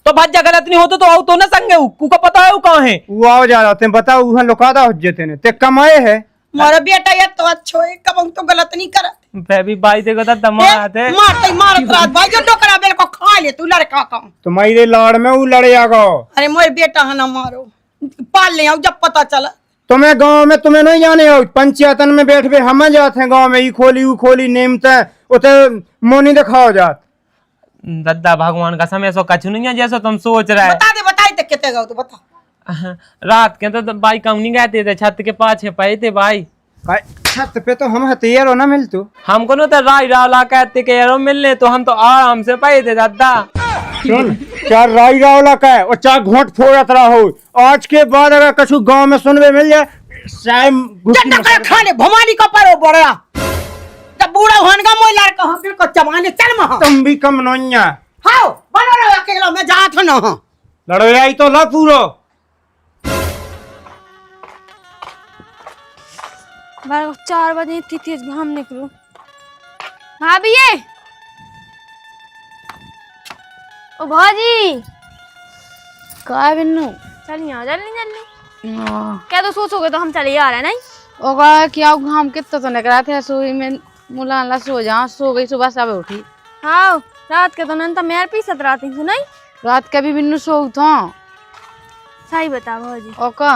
तो भज्जा गलत नहीं होता तो आओ तो ना संगे कू का पता है वो कहाँ है।
वो आओ जा रहा थे बता वहाँ लुका दा हुज्जे तेने ते कमाए है।
मोरे बेटा ये तो अच्छो है कब तो गलत नहीं करत।
मैं भी भाई देखो तो दमाद है।
मारत रात भाई जो टोकरा बेल को खा ले तू लड़का का।
तो मेरे लाड़ में वो लड़े आगो।
अरे मोरे बेटा है ना मारो पाल ले आओ जब पता चला।
तुम्हें गांव में तुम्हें नहीं जाने हो पंचायतन में बैठ के हम जाते हैं गांव में ई खोली नेमते उते मोनी दिखाओ जात।
दादा भगवान का समय सो कछु नहीं है जैसा तुम सोच रहे है।
बता दे बताई तो कितने गए तो बता।
रात के तो भाई कम नहीं गए थे छत के पाछे पाए थे भाई।
छत पे तो हम हथियार हो ना मिल तू
हमको ना तो राय रावला कहते के यारो मिलने तो हम तो आराम से पाए थे दादा।
सुन चार राई रावला का है और चार घोट फोड़त रहा हो। आज के बाद अगर कछु गांव में सुनवे मिल जाए
टोकरा खा ले भवानी का परो बड़ा जब बूढ़ा होनगा मोय लड़का हम बिल्कुल चमाने चल महा।
तुम भी कम नोइया
हाओ बनो रहो अकेला मैं जात न हां
लड़ो आई तो ला पूरो।
4 बजे इतनी तेज घाम निकलो।
भाभी ये ओ भाजी
का बिन्नू
चल यहाँ जल्दी क्या तो सोचोगे तो हम चले आ रहे हैं नहीं।
ओका क्या घाम कितना तो निकला थे सोई में मुला सो जा सो गई सुबह सब उठी।
हाँ रात के तो नंता मेरे पीछे रात ही सुनाई।
रात के भी बिन्नू सो था
सही बता भाजी।
ओका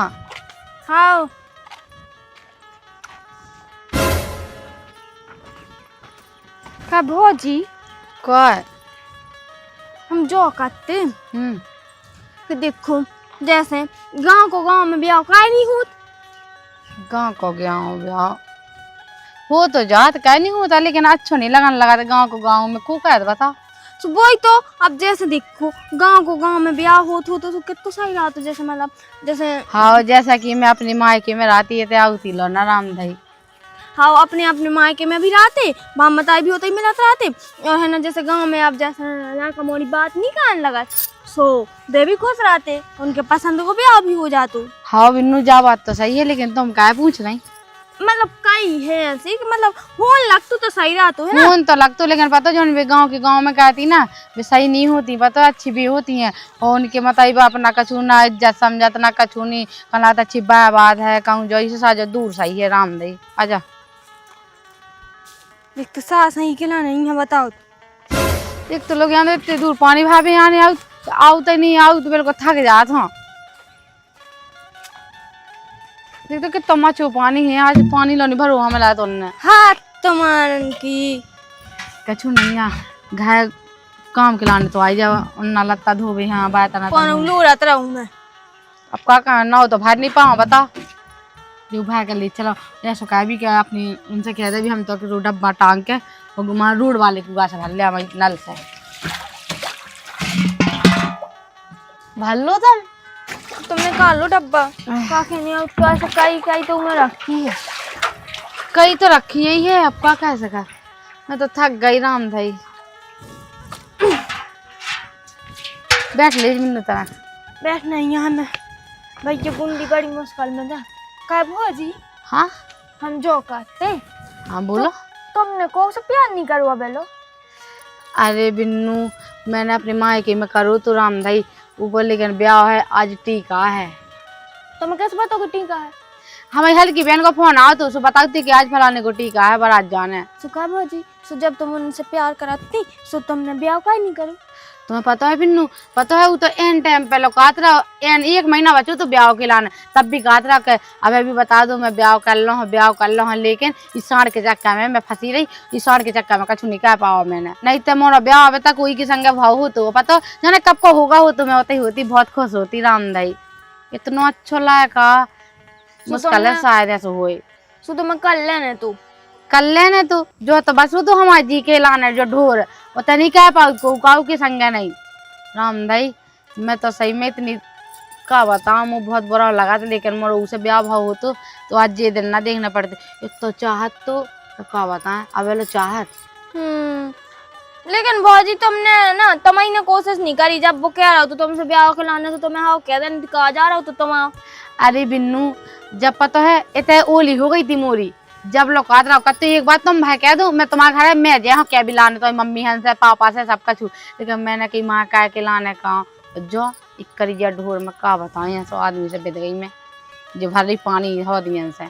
हाँ का भाजी
का
हम जो करते कि देखो जैसे गांव को गांव में ब्याह का नहीं होत।
गाँव को गया हूँ ब्याह हो तो जात कह नहीं होता लेकिन अच्छा नहीं लगन लगा गाँव को गाँव में खूब कहते बता।
तो वही तो अब जैसे देखो गांव को गांव में ब्याह होत हो तो कितना सही रहा तो जैसे मतलब जैसे
हाँ जैसा कि मैं अपनी मायके में रहती है आउती लो ना राम भाई।
हाँ अपने अपने मायके में भी रहते माम बताई भी होते ही मिलत रहते और है ना जैसे गांव में अब जैसे लड़का मोरी बात नहीं कहने लगा सो वे भी खुश रहते उनके पसंद को ब्याह भी हो जातो।
हाँ बिन्नू जा बात तो सही है लेकिन तुम क्या पूछ रही
मतलब कई है ऐसी कि मतलब होन लगतो तो सही रहतो है ना।
फोन तो लगतो लेकिन पता जो वे गाँव के गाँव में कहती ना वे सही नहीं होती पता अच्छी भी होती हैं और उनके मतलब अपना कछू ना इज्जत समझत ना कछू नहीं कला अच्छी बात है कहूँ जो इसे साजा दूर सही है राम दई आजा।
एक तो सास सही खिला नहीं है बताओ।
एक तो लोग यहाँ इतने दूर पानी भाभी यहाँ आओ तो नहीं आओ तो बिल्कुल थक जात हाँ। देख तो कितना मचो पानी है आज पानी लो नहीं भरो हमें लाया तो उन्होंने
हाथ तुम्हारन की
कछु नहीं आ घाय काम के लाने तो आई जाओ उन्ना लत्ता धोबे यहाँ बात ना
कौन लोरत रहूं मैं।
अब का ना हो तो भार नहीं पाऊँ बता जो भाई कर ली चलो ऐसा कह भी क्या अपनी उनसे कह दे भी हम तो कि डब्बा टांग के और घुमा रोड वाले को गाछ भर लिया हमारी नल से भर लो
तुमने कहा लो डब्बा काके नहीं आउट का ऐसा कई कई तो मैं रखी है
कई तो रखी ही है अब का कह सका मैं तो थक गई राम भाई बैठ ले मिनट तक
बैठना ही यहाँ में भाई ये बुंदी बड़ी मुश्किल में था का भौजी।
हाँ
हम जो करते
हाँ बोलो
तुमने को से प्यार नहीं करवा बेलो।
अरे बिन्नू मैंने अपनी मायके में करो तो राम भाई ऊपर लेकिन ब्याह है आज टीका है।
तुम्हें कैसे पता कि टीका है।
हमारी हल्की बहन का फोन आओ तो उसे बताती कि आज फलाने को टीका है बारात जाना है।
सुखा भौजी
सो जब तुम उनसे प्यार कराती सो तुमने ब्याह काहे नहीं करो?
तुम्हें पता है बिन्नू, पता है वो तो एन टाइम पे लौकात रहा, एन 1 महीना बचो तो ब्याह के लाना, तब भी कहत रहा कि अब अभी बता दो मैं ब्याह कर लो हूँ, ब्याह कर लो हूँ, लेकिन इस साड़ के चक्कर में मैं फंसी रही, इस साड़ के चक्कर में कछु नहीं कह पाओ मैंने, नहीं तो मोरा ब्याह अभी तक कोई के संग भाव हो तो पता जाने कब को होगा हो तो मैं होती होती बहुत खुश होती रामदाई, इतना अच्छा लायका मुश्किल है शायद ऐसा होए।
सो तुम्हें कर लेने तू
कर लेने तो जो तो बस वो तो हमारे जी के लाने जो ढोर वो तो नहीं कह पाऊ को काऊ के संग नहीं रामदाई, मैं तो सही में इतनी का बताऊँ वो बहुत बुरा लगा था, लेकिन मोर उसे ब्याह भाव हो तो आज ये दिन ना देखना पड़ते, एक तो चाहत तो का बताएं अब लो चाहत।
लेकिन भौजी तुमने ना तुम्हारी कोशिश नहीं करी, जब वो कह रहा हो तो तुमसे ब्याह खिलाने तो तुम्हें हाँ कह देने कहा जा रहा हो तो तुम आओ।
अरे बिन्नू जब पता है इतने ओली हो गई थी मोरी, जब लोग आत रहा तो एक बात तुम भाई कह दो मैं तुम्हारे घर मैं जे हाँ क्या भी लाने तो मम्मी हन से पापा से सबका छू, लेकिन मैंने कही माँ कह के लाने का जो एक करिया ढोर में का बताऊँ ऐसा आदमी से बिद गई मैं जो भरी पानी हो दियन से।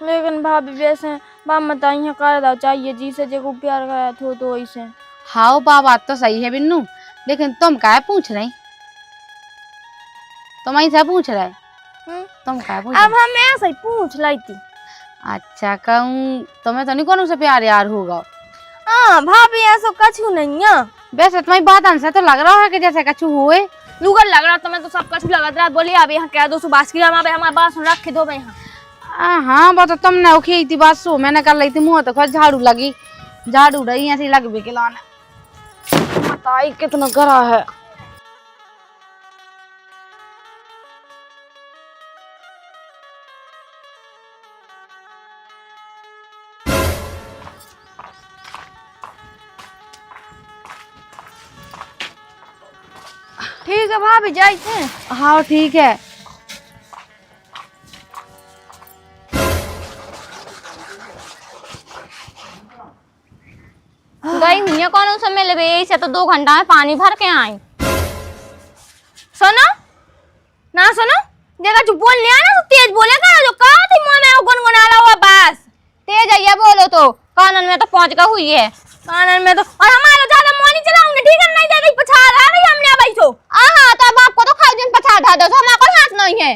लेकिन भाभी वैसे बाप बताइए कर दो चाहिए जी से जो प्यार कराया थो तो वैसे।
हाँ बा बात तो सही है बिन्नू, लेकिन तुम क्या पूछ रही, तुम ऐसा पूछ रहे तुम क्या पूछ
अब हम ऐसे ही पूछ लाई थी।
अच्छा कहूँ तुम्हें तो नहीं कौन से प्यार यार होगा।
हाँ भाभी ऐसा कछु नहीं है,
वैसे तुम्हारी बात से तो लग रहा है कि जैसे कछु हुए
लुगर लग रहा तुम्हें तो सब कछु लग रहा। बोलिए अब यहाँ कह दो सुभाष की हमारे बात सुन रखे दो भाई।
हाँ बात तो तुमने उखी थी बात सो मैंने कर ली थी मुँह तो खुद झाड़ू लगी, झाड़ू रही ऐसी लग भी के लाने बताई कितना गरा है।
ठीक है भाभी जाइए।
हाँ ठीक है।
गई हुई है कौन सा मिल गई से तो 2 घंटा में पानी भर के आई।
सुनो ना सुनो देखा जो बोल लिया ना तो तेज बोलेगा जो कहा थी मुंह में गुनगुना रहा हुआ बस
तेज आइया बोलो तो कानन में तो पहुंच गई हुई है,
कानन में तो और हमारा ज्यादा मुंह नहीं चलाऊंगे ठीक है, नहीं ज्यादा पछाड़ आ रही हमने भाई सो
हाँ तो अब आपको तो खाई दिन पछाड़ ढा दो तो हमारा कोई हाथ नहीं है।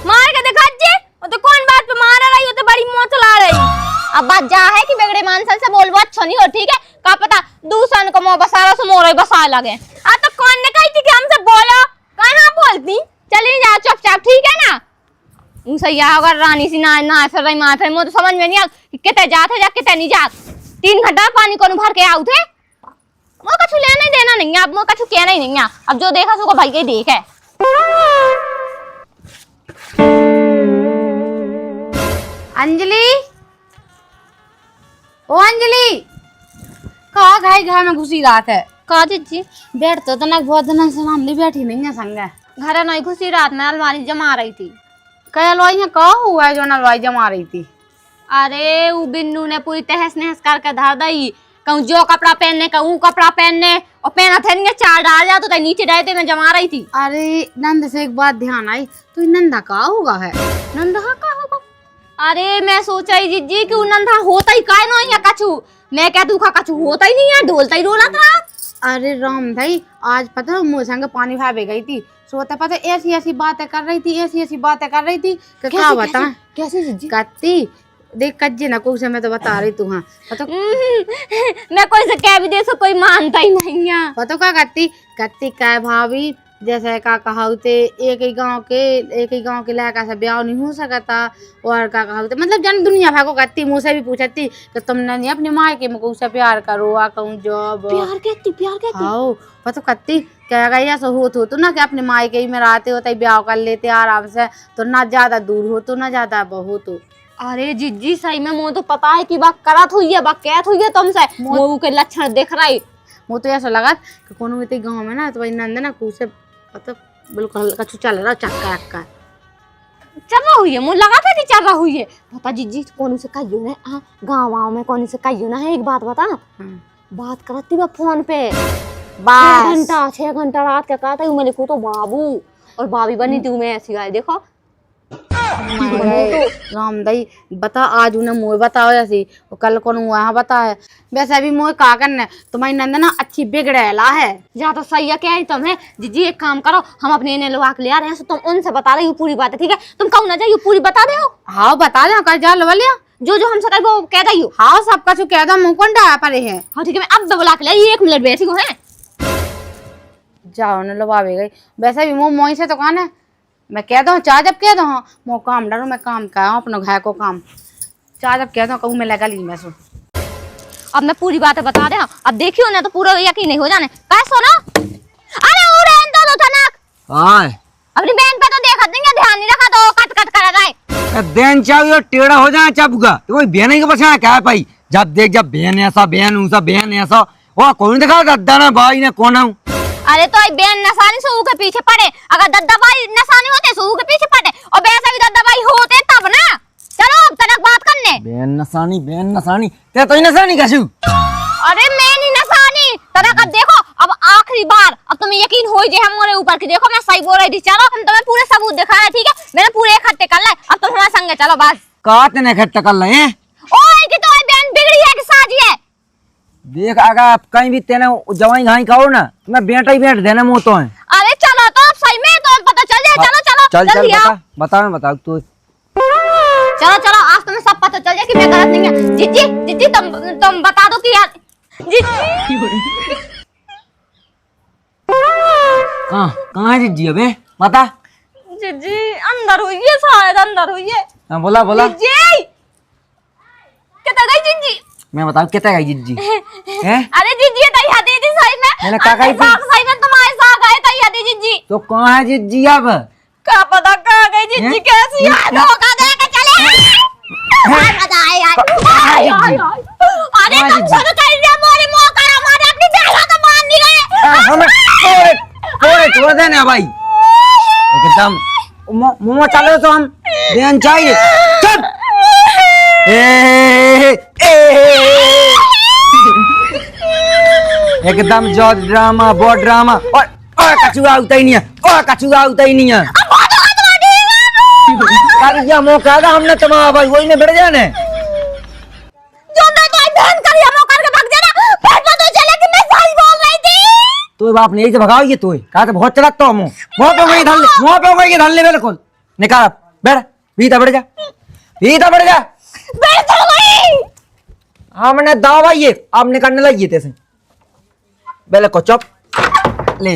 मार के दिखा जे तो कौन बात पे मार रही हो तो बड़ी मुंह चला रही।
अब बात जा है कि बिगड़े मानसन से बोलबो अच्छा नहीं हो ठीक है, का पता दूसरन को मुंह बसारा से मोरे बसा लगे।
आ तो कौन ने कही थी कि हमसे बोलो कहां बोलती
चली जा चुपचाप ठीक है ना। सही अगर रानी सी ना ना फिर रही माँ फिर मुझे तो समझ में नहीं आ कि कितने जाते जा कितने नहीं जात। 3 घंटा पानी को भर के आउ थे वो कछु लेना ही देना नहीं है, अब वो कछु कहना ही नहीं है, अब जो देखा सो भाई के देख है।
अंजलि ओ अंजलि कहा घाई घर में घुसी रात है
का जी
बैठ तो ना बहुत दिन से हम बैठी नहीं है संग
घर नहीं घुसी रात में अलमारी जमा रही थी।
कह लोई है कहा हुआ है जो नलवाई जमा रही थी।
अरे वो बिन्नू ने पूरी तहस नहस करके धर दी, कहूँ जो कपड़ा पहनने कहूँ कपड़ा पहनने और पहना थे नहीं 4 डाल जा तो नीचे डालते मैं जमा रही थी।
अरे नंद से एक बात ध्यान आई तो नंदा का होगा है
नंदा का होगा। अरे मैं सोचा ही जीजी कि नंदा होता ही काय नहीं है कछु, मैं क्या तू का कछु होता ही नहीं है ढोलता ही रोला था।
अरे राम भाई आज पता है मुझे संग पानी भावे गई थी सोता पता ऐसी ऐसी बातें कर रही थी ऐसी ऐसी बातें कर रही थी कि क्या बता
कैसे जीजी
कत्ती देख कज्जे ना कुछ मैं तो बता रही तू। हाँ पता
मैं कोई से कह भी दे सो कोई मानता ही नहीं है।
पता क्या कत्ती कत्ती क्या भाभी जैसे का कहा एक ही गांव के लड़का से ब्याह नहीं हो सकता और का कहा मतलब जन दुनिया भर को कहती मुझसे भी पूछती कि तुमने नहीं अपनी माँ के मुझको उससे प्यार करो आ कहूँ जॉब
प्यार कहती
हाँ पता कत्ती क्या गई ऐसा हो तो ना कि अपने माँ के ही में रहते होते ब्याह कर लेते आराम से तो ना ज्यादा दूर हो तो ना ज्यादा बहुत हो।
अरे जीजी सही में मुझे तो पता है कि बात करत हुई है बात कहत हुई है तुमसे मुँह के लक्षण देख रही
वो तो ऐसा लगा कि कोनो भी गाँव में ना तो भाई नंद ना कुछ पता बिल्कुल कछु चल रहा चक्का अक्का
चल रहा हुई है मुझे लगा था कि चल रहा हुई है। बता जीजी कौन से कहियो ना गाँव में कौन से कहियो ना है एक बात बता बात करती मैं फोन पे 6 घंटा रात का कहता हूँ मैं लिखू तो बाबू और भाभी बनी थी मैं ऐसी गाय देखो
राम दई बता आज उन्हें मोए बताओ ऐसी कल को वहाँ बता है वैसे अभी मोए का करना है तुम्हारी नंदना अच्छी बिगड़ेला है।
जा तो सही है, क्या है तुम्हें जीजी, एक काम करो, हम अपने इन्हें लोग ले आ रहे हैं, तुम उनसे बता रही हो पूरी बात है, ठीक है? तुम कहू ना जाइए, पूरी बता दे हो।
हाँ बता दे कर जा लिया
जो जो हमसे कही वो कह रही हो।
हाँ सबका जो कह दो मुँह कौन डाया पड़े है।
हाँ ठीक है, मैं अब बुला के ले, 1 मिनट बैठी हूँ।
जाओ न लुभावे गई वैसे भी मुँह मोई से तो कौन है मैं कह दो चाह जब कह दो मो काम डरू मैं काम कर अपने घर को काम चाह जब कह दो कहूँ मैं लगा ली मैं सुन।
अब मैं पूरी बातें बता रहा हूँ, अब देखियो ना तो पूरा यकीन नहीं हो जाने कैसो ना। अरे उड़न तो था ना
हां
अपनी बहन पे तो देखा देंगे, ध्यान नहीं रखा तो कट कट कर गए।
देन चाहिए टेढ़ा हो जाए चबगा कोई बहन के बचा क्या है भाई। जब देख जब बहन ऐसा बहन ऐसा वो कौन दिखा दद्दा ना भाई ने कौन हूं।
अरे तो बहन नसानी सू के पीछे पड़े, अगर दद्दा भाई नसानी होते सू के पीछे पड़े, और वैसे भी दद्दा भाई होते तब ना। चलो अब तक बात करने।
बहन नसानी ते तो ही नसानी कसू।
अरे मैं नहीं नसानी तनक, अब देखो अब आखिरी बार, अब तुम्हें यकीन हो जाए हमारे ऊपर की, देखो मैं सही बोल रही थी। चलो हम तुम्हें पूरे सबूत दिखाए, ठीक है? मैंने पूरे इकट्ठे कर लाए, अब तुम हमारे संगे चलो बस।
काट ने इकट्ठा कर ले
ओए कि तो बहन बिगड़ी है कि साजी है?
देख अगर कहीं भी तेने जवाई घाई खाओ ना मैं बेटा ही बैठ देना मुंह तो है।
अरे चलो तो अब सही में तो पता चल जाए। चलो
चल
जल्दी आओ।
बता तू।
चलो आज तुम्हें सब पता चल जाए कि मैं गलत नहीं है। जीजी तुम बता दो कि यार जीजी
कहाँ है जीजी अबे बता।
जीजी अंदर हुई है, शायद अंदर हुई है।
हाँ बोला
जीजी कितना गई जीजी?
मैं बताऊँ कितना गई जीजी हैं?
अरे जीजी ये तैयार दी थी सही में।
मैंने कहा गई थी
सही में तुम्हारे साथ गए तैयार दी जीजी।
तो कहाँ है जीजी अब?
क्या पता कहाँ गई जीजी, कैसी है धोखा दे के चले। मजा आया। अरे तुम सुनो कर दिया मोरे मौका, हमारे अपनी बेला तो मान नहीं गए।
हमें छोड़ देना भाई एकदम मुँह चलो तो हम ध्यान चाहिए। चल एकदम जो ड्रामा वो ड्रामा और कछुआ उता ही नहीं है कर दिया मौका हमने तुम्हारा भाई वही ने बढ़ जाने
जो मैं तो बहन कर या मौका के भाग जाना, फिर पता चला कि मैं सही बोल रही थी।
तो बाप ने से भगाओ ये तो कहा तो बहुत चलाता हूँ मुँह पे वही धल ले बिल्कुल निकाल बैठ भीतर बढ़ जा
बैठ तो गई।
हमने दावा ये आपने करने लगी थे बेले को चुप ले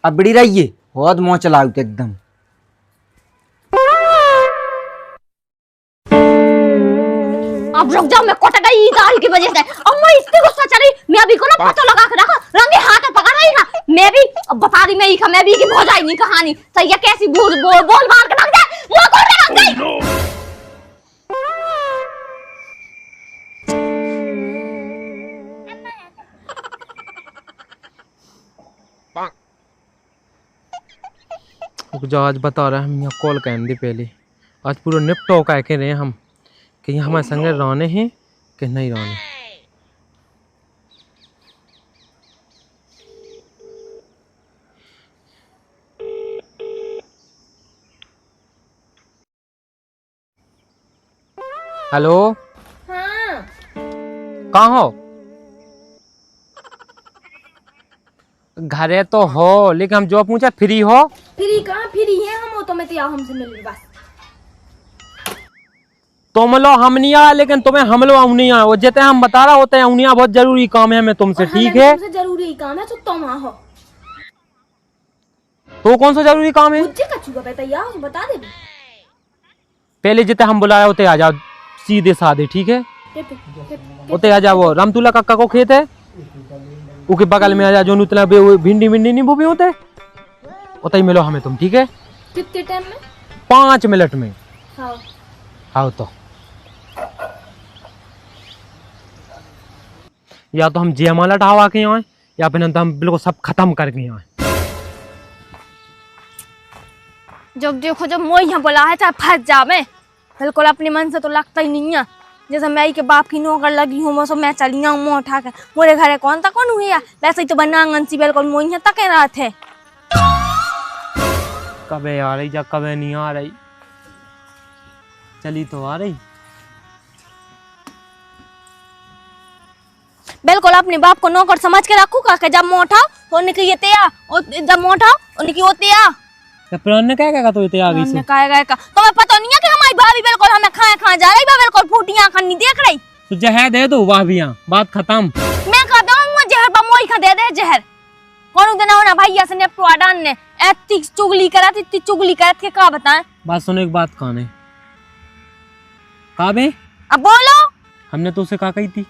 अब बड़ी रहिए बहुत मोह चलाओ एकदम।
अब रुक जाओ, मैं कोट गई गाड़ी की वजह से। अब मैं इतनी गुस्सा चली, मैं अभी को ना पता लगा के रखा, रंगे हाथ पकड़ रही था। मैं भी अब बता दी मैं भी की भौजाई नहीं कहानी सही है, कैसी बोल मार के भाग जाए वो कौन भाग गई।
जो आज बता रहे हम यहाँ कॉल कर दे पहले, आज पूरा निपटो कह के रहे हम कि यहाँ हमारे संगे रहने हैं कि नहीं रहने। हेलो
हाँ
कहाँ हो? घरे तो हो लेकिन हम जो पूछा फ्री हो?
फ्री कहाँ फ्री है हम, तो मैं तो हमसे मिल बस।
तुम लो हम नहीं आ, लेकिन तुम्हें हम लो हम नहीं आ। वो जितने हम बता रहा होते हैं उन्हें बहुत जरूरी काम है हमें तुमसे, ठीक है?
तुमसे जरूरी काम है तो तुम आओ।
तो कौन सा जरूरी काम है?
मुझे कछुआ पे तैयार हो बता दे।
पहले जितने हम बुलाए होते आ जाओ सीधे साधे, ठीक है? उते आ जाओ। रामतुल्ला काका को खेत है उसके बगल में आ जाओ, जो नुतला भिंडी नहीं वो भी होते उतना ही मिलो हमें तुम, ठीक है?
कितने टाइम में?
5 मिनट में।
हाँ
आओ तो या तो हम जयमाला ढावा के आए या फिर तो हम बिल्कुल सब खत्म करके आए।
जब देखो जब मोई यहाँ बोला है चाहे फंस जा, मैं बिल्कुल अपने मन से तो लगता ही नहीं है। जैसे मैं के बाप की नौकर लगी हूँ सो मैं चली आऊँ मुँह उठा के मोरे घरे कौन था कौन हुई, वैसे ही तो बना सी बिल्कुल मोई यहाँ तक रहा थे।
कबे आ रही जा कबे नहीं आ रही। चली तो आ रही।
बिल्कुल अपने बाप को नौकर समझ के रखू का जब मुँह उठाओ तो उन्हें ये ते आ और जब मुँह उठाओ उन्हें की होते आ।
पुरान ने क्या कहा तो इतने आ गई से?
कहेगा तुम्हें पता नहीं है कि हमारी भाभी बिल्कुल हमें खाए जा रही है, बिल्कुल फूटियां खानी देख रही।
तो जहर दे दो भाभियां, बात खत्म।
मैं कहता हूँ जहर बमोई खा दे दे जहर। कौन देना होना भैया से ने पुआडान ने इतनी चुगली करत के का बताएं।
बात सुनो, एक बात कौन है काबे?
अब बोलो।
हमने तो उसे कहा कही थी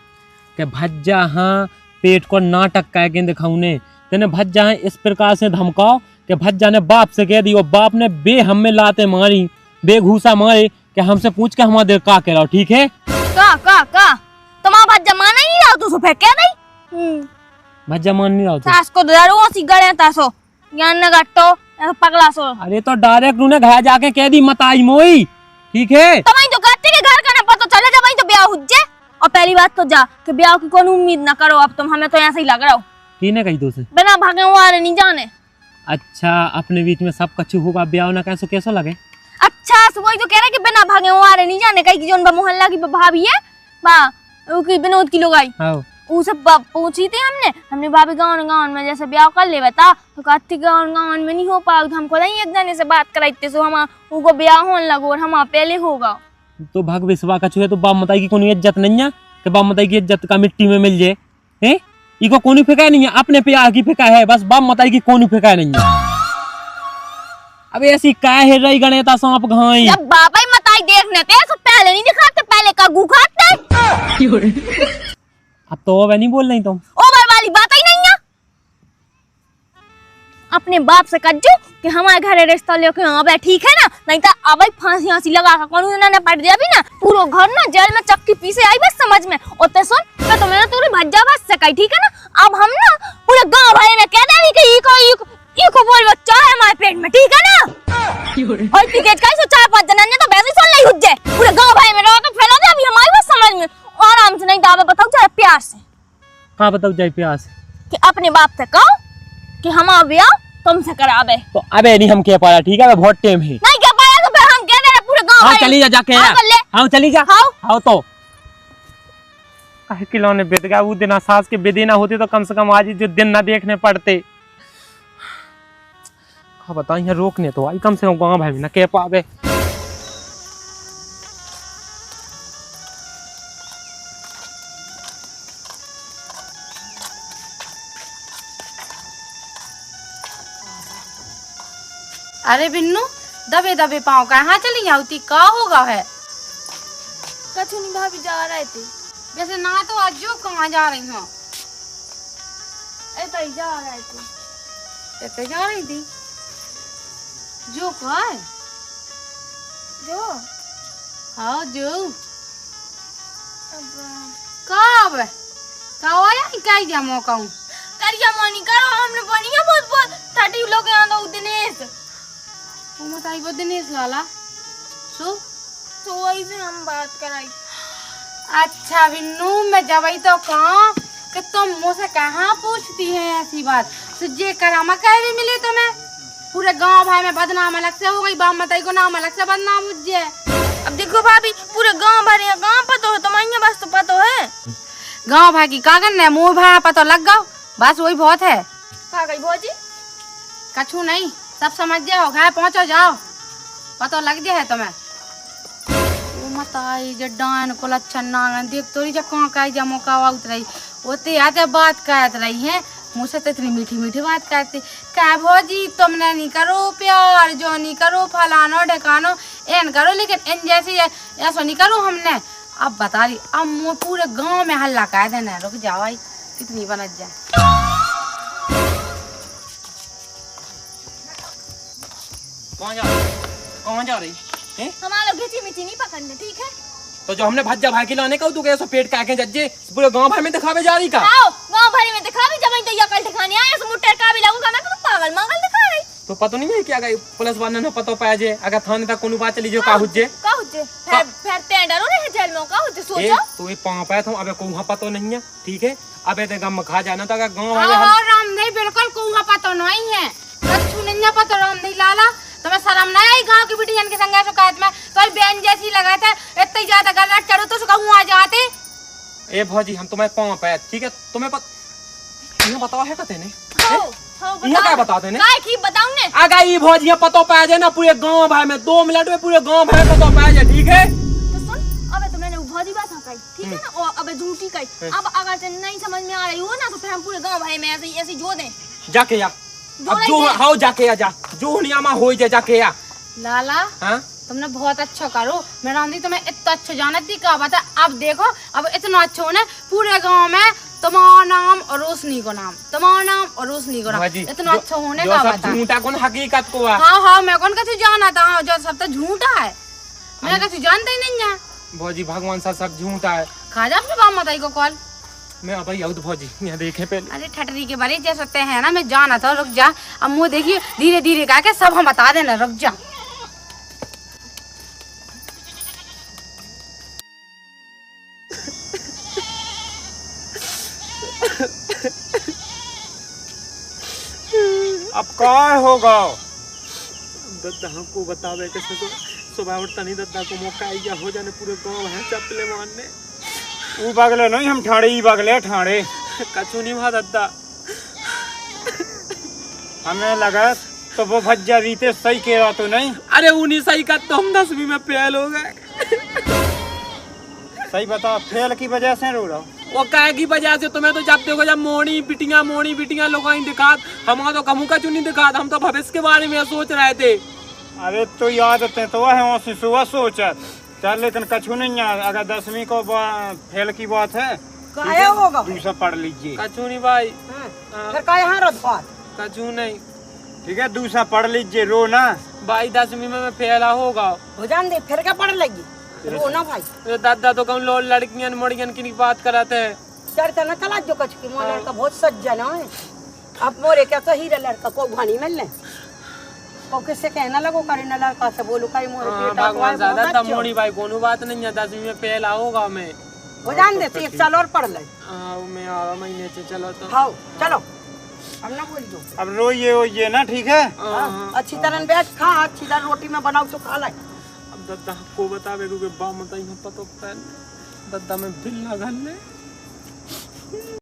कि भज्जा हाँ पेट को नाटक कह के दिखाऊने तेने भज्जा है इस प्रकार से धमकाओ कि भज्जा ने बाप से कह दी और बाप ने बे हम में लाते मारी बेघूसा मारे कि हमसे पूछ के हमारे का कह रहा हो, ठीक है?
का तुम्हारा भज्जा माना ही रहा तू फेंक के नहीं
भज्जा मान नहीं रहा
सास को दरुओं सी गड़े तासो ज्ञान न गट्टो पगला सो।
अरे तो डायरेक्ट उन्हें घर जाके कह दी मत आई मोई, ठीक है?
तुम्हारी तो कहते के घर का ना पता चले जब वही तो ब्याह हुज्जे। और पहली बात तो जा कि ब्याह की कोई उम्मीद ना करो अब तुम, हमें तो ऐसे ही लग रहा हो।
किने कही तो से
बिना भागे वारे नहीं जाने।
अच्छा अपने बीच में सब कछु होगा, ब्याह ना कैसो कैसो लगे?
अच्छा वही तो कह रहे कि बिना भागे वारे नहीं जाने कहीं की जो मोहल्ला की भाभी है बा की विनोद की लोग आई
हाँ
वो सब पूछी थी हमने भाभी गाँव में जैसे ब्याह कर ले बता तो कहती गाँव में नहीं हो पाओ, हमको नहीं एक जने से बात कराई सो हम उनको ब्याह होने लगो और हम पहले होगा।
तो भाग विश्वा कछु है तो बाप मताई की कोई इज्जत नहीं है कि बाप मताई की इज्जत का मिट्टी में मिल जाए हैं? इको कोनी फेंका नहीं है, अपने प्यार की फेंका है बस, बाप मताई की कोनी फेंका नहीं है। अब ऐसी काय है रही गणेता सांप घाई
जब बाबा ही मताई देखने थे तो पहले नहीं दिखाते, पहले का गू खाते।
अब तो वह नहीं बोल रही तुम,
ओवर वाली बात ही नहीं है। अपने बाप से कज्जो कि हमारे घर रिश्ता लेके अब ठीक है ना, नहीं तो अब फांसी लगा कर कौन ने पड़ दिया भी ना पूरा घर ना जेल में चक्की पीसे आई बस समझ में। और ते सुन मैं तो मैंने तेरी भज्जा बस सकाई, ठीक है ना? अब हम ना पूरे गांव भाई में कह दे कि इको बोल बच्चा है हमारे पेट में, ठीक है ना? और टिकट का 4-5 जन ने तो वैसे सुन ली हुज्जे पूरे गांव भाई में रहो तो फैला दे अभी हमारी बस समझ में आराम से। नहीं दावे बताओ जरा प्यार से।
हाँ बताओ जाए प्यार से
कि अपने बाप से कहो कि हमारा ब्याह तुमसे करावे।
तो अबे नहीं हम कह पाया, ठीक है? बहुत टाइम है
नहीं कह पाया तो फिर हम कह दे रहे पूरे गांव
हाँ
भाई।
चली जा जाके
हाँ, कर ले।
हाँ चली जा
हाँ।
हाँ तो खिलौने बेद गया वो दिन सास के बेदी ना होती तो कम से कम आज जो दिन ना देखने पड़ते। हाँ बताओ यहाँ रोकने तो आई कम से कम गाँव भाई ना कह पावे।
अरे बिन्नू दबे दबे पाँव कहाँ चली जाती, का होगा है?
कछु नहीं भाभी जा रहे थे।
वैसे ना तो आज जो कहाँ जा रही हो?
ऐसा ही जा रहे थे।
ऐसे जा रही थी जो का है
जो
हाँ जो
अब
कब का आया क्या जा मौका हूँ
करिया मानी करो हमने बनिया बहुत 30 लोग यहाँ तो दिनेश
मत आई वो दिनेश लाला
तो वही से हम बात कराई।
अच्छा बिन्नू मैं जबई तो कहाँ कि तुम मुझसे कहाँ पूछती है ऐसी बात? तो जे करामा कह भी मिले तुम्हें पूरे गांव भाई में बदनाम अलग से हो गई, बाप मताई को नाम अलग से बदनाम मुझे।
अब देखो भाभी पूरे गांव भर यहाँ गांव पतो है तुम्हारे बस तो पतो है
गांव भाई की का करना है, मुँह भाई पता लग गओ बस वही बहुत है।
का गई भौजी
कछु नहीं सब समझ जाओ, घर पहुंचो जाओ पता लग जाए तुम्हें। वो मत आई जड्डान को लच्छन नागन देख तोरी जब कहाँ का जा मौका उतरई होते आते बात कहत रही है मुझसे तो इतनी मीठी मीठी बात करती क्या भौजी तुमने नहीं करो प्यार जो नहीं करो फलानो ढकानो एन करो, लेकिन इन जैसी ऐसा नहीं करो हमने। अब बता रही अब मुँह पूरे गांव में हल्ला कह देना, रुक जाओ भाई कितनी बनत जाए।
कौन जा रही है?
हमारा घिची मिची नहीं पकड़ने, ठीक है?
तो जो हमने भज्जा भाई खिलाने का तू कैसे पेट काके जज्जे पूरे गांव भर में दिखावे जा रही का?
आओ गांव भर में दिखा भी जब तो ये कल ठिकाने आए सो मुट्ठे का भी लगूंगा मैं तो पागल मंगल दिखा रही।
तो पता नहीं है क्या गई पुलिस वाले ने पता पाया जे अगर थाने तक कोनो बात चली जो का हुज्जे
फिर ते डरो रहे जेल में का होते सोचो
तो ये पांव पाया था अबे कोहा पता नहीं है, ठीक है? अबे ते गम खा जाना तो अगर गांव
हाँ राम नहीं बिल्कुल कोहा पता नहीं है, कछु नहीं पता राम नहीं लाला तुम्हें शर्म नहीं आई गांव की बिटियन के संग शिकायत में तो बहन जैसी लगा थे इतनी ज्यादा गलत चढ़ो तो कहूँ आ जाते।
ए भौजी हम तुम्हें पाँव पे ठीक है तुम्हें ये बताओ है कते ने ये क्या बताते ने
काय की बताऊं ने
आगा ई भौजी पतो पा जाए ना पूरे गांव भाई में 2 मिनट में पूरे गांव भाई पतो पा जाए ठीक है।
तो सुन अबे तो मैंने भौजी बात कही ठीक है ना और अबे झूठी कही अब अगर ते नहीं समझ में आ रही हो ना तो फिर हम पूरे गांव भाई में ऐसे जो दे
जाके या अब जो हाउ जाके या जा जो नियमा हो जाए जाके या
लाला
हां
तुमने बहुत अच्छा करो मेरा आंधी तुम्हें इतना अच्छा जानत थी क्या बता अब देखो अब इतना अच्छा होने पूरे गांव में तुम्हारा नाम और रोशनी को नाम तुम्हारा नाम और रोशनी को नाम इतना अच्छा होने का बता
झूठा कौन हकीकत को
हाँ मैं कौन कछु जाना था जो सब तो झूठा है मैं कछु जानता ही नहीं है
भौजी भगवान सा सब झूठा है
खा जा अपने बाप माताई को कॉल
मैं अब आई तो भौजी यहाँ देखे पहले
अरे ठटरी के बारे जैसे है ना मैं जाना था रुक जा अब मुँह देखिए धीरे धीरे कह के सब हम बता देना रुक जा।
अब काय होगा
दद्दा हमको बतावे कैसे तो सुबह उठता नहीं दद्दा को मौका आई गया हो जाने पूरे गांव है चपले मारने
ऊ बगले नहीं हम ठाणे ई बगले ठाणे
कछु नहीं हुआ दद्दा
हमें लगा तो वो भज्जा रीते सही कह रहा तो नहीं।
अरे उन्हीं सही का तो हम 10वीं में फेल हो गए।
सही बता फेल की वजह से रो रहा
वो काय की वजह से तुम्हें तो जब देखो जब मोड़ी बिटियां लोग दिखा हम तो कमू का चुनी दिखा हम तो भविष्य के बारे में सोच रहे थे।
अरे तो याद तो है सुबह सोचा चल लेकिन कछु नहीं है अगर 10वीं को फेल की बात है
काया होगा
दूसरा पढ़ लीजिए।
कछु नहीं भाई
फिर का यहाँ रखवा
कछु नहीं
ठीक है दूसरा पढ़ लीजिए रो ना
भाई 10वीं में मैं फेला होगा
हो जान दे फिर क्या पढ़ लगी रो ना भाई
दादा तो कहूँ लो लड़कियां मोड़ियन की बात कराते हैं
चढ़ता ना चला जो कछ की मोर लड़का बहुत सज्जन है अब मोरे क्या सही रे लड़का को घानी मिलने को किससे कहना लगो करे ना लड़का से बोलू कई मोरे बेटा
भगवान ज्यादा तब मोड़ी भाई कोनो बात नहीं है 10वीं में फेला होगा मैं
हो जान दे 1 साल और पढ़ ले
मैं 11 महीने से चलो तो
हाँ चलो अब ना बोल दो
अब रोइए ना ठीक है
अच्छी तरह बैठ खा अच्छी तरह रोटी में बनाओ तो खा ले
अब दद्दा को बतावे क्योंकि बा मत पतो दद्दा में बिल ना घल ले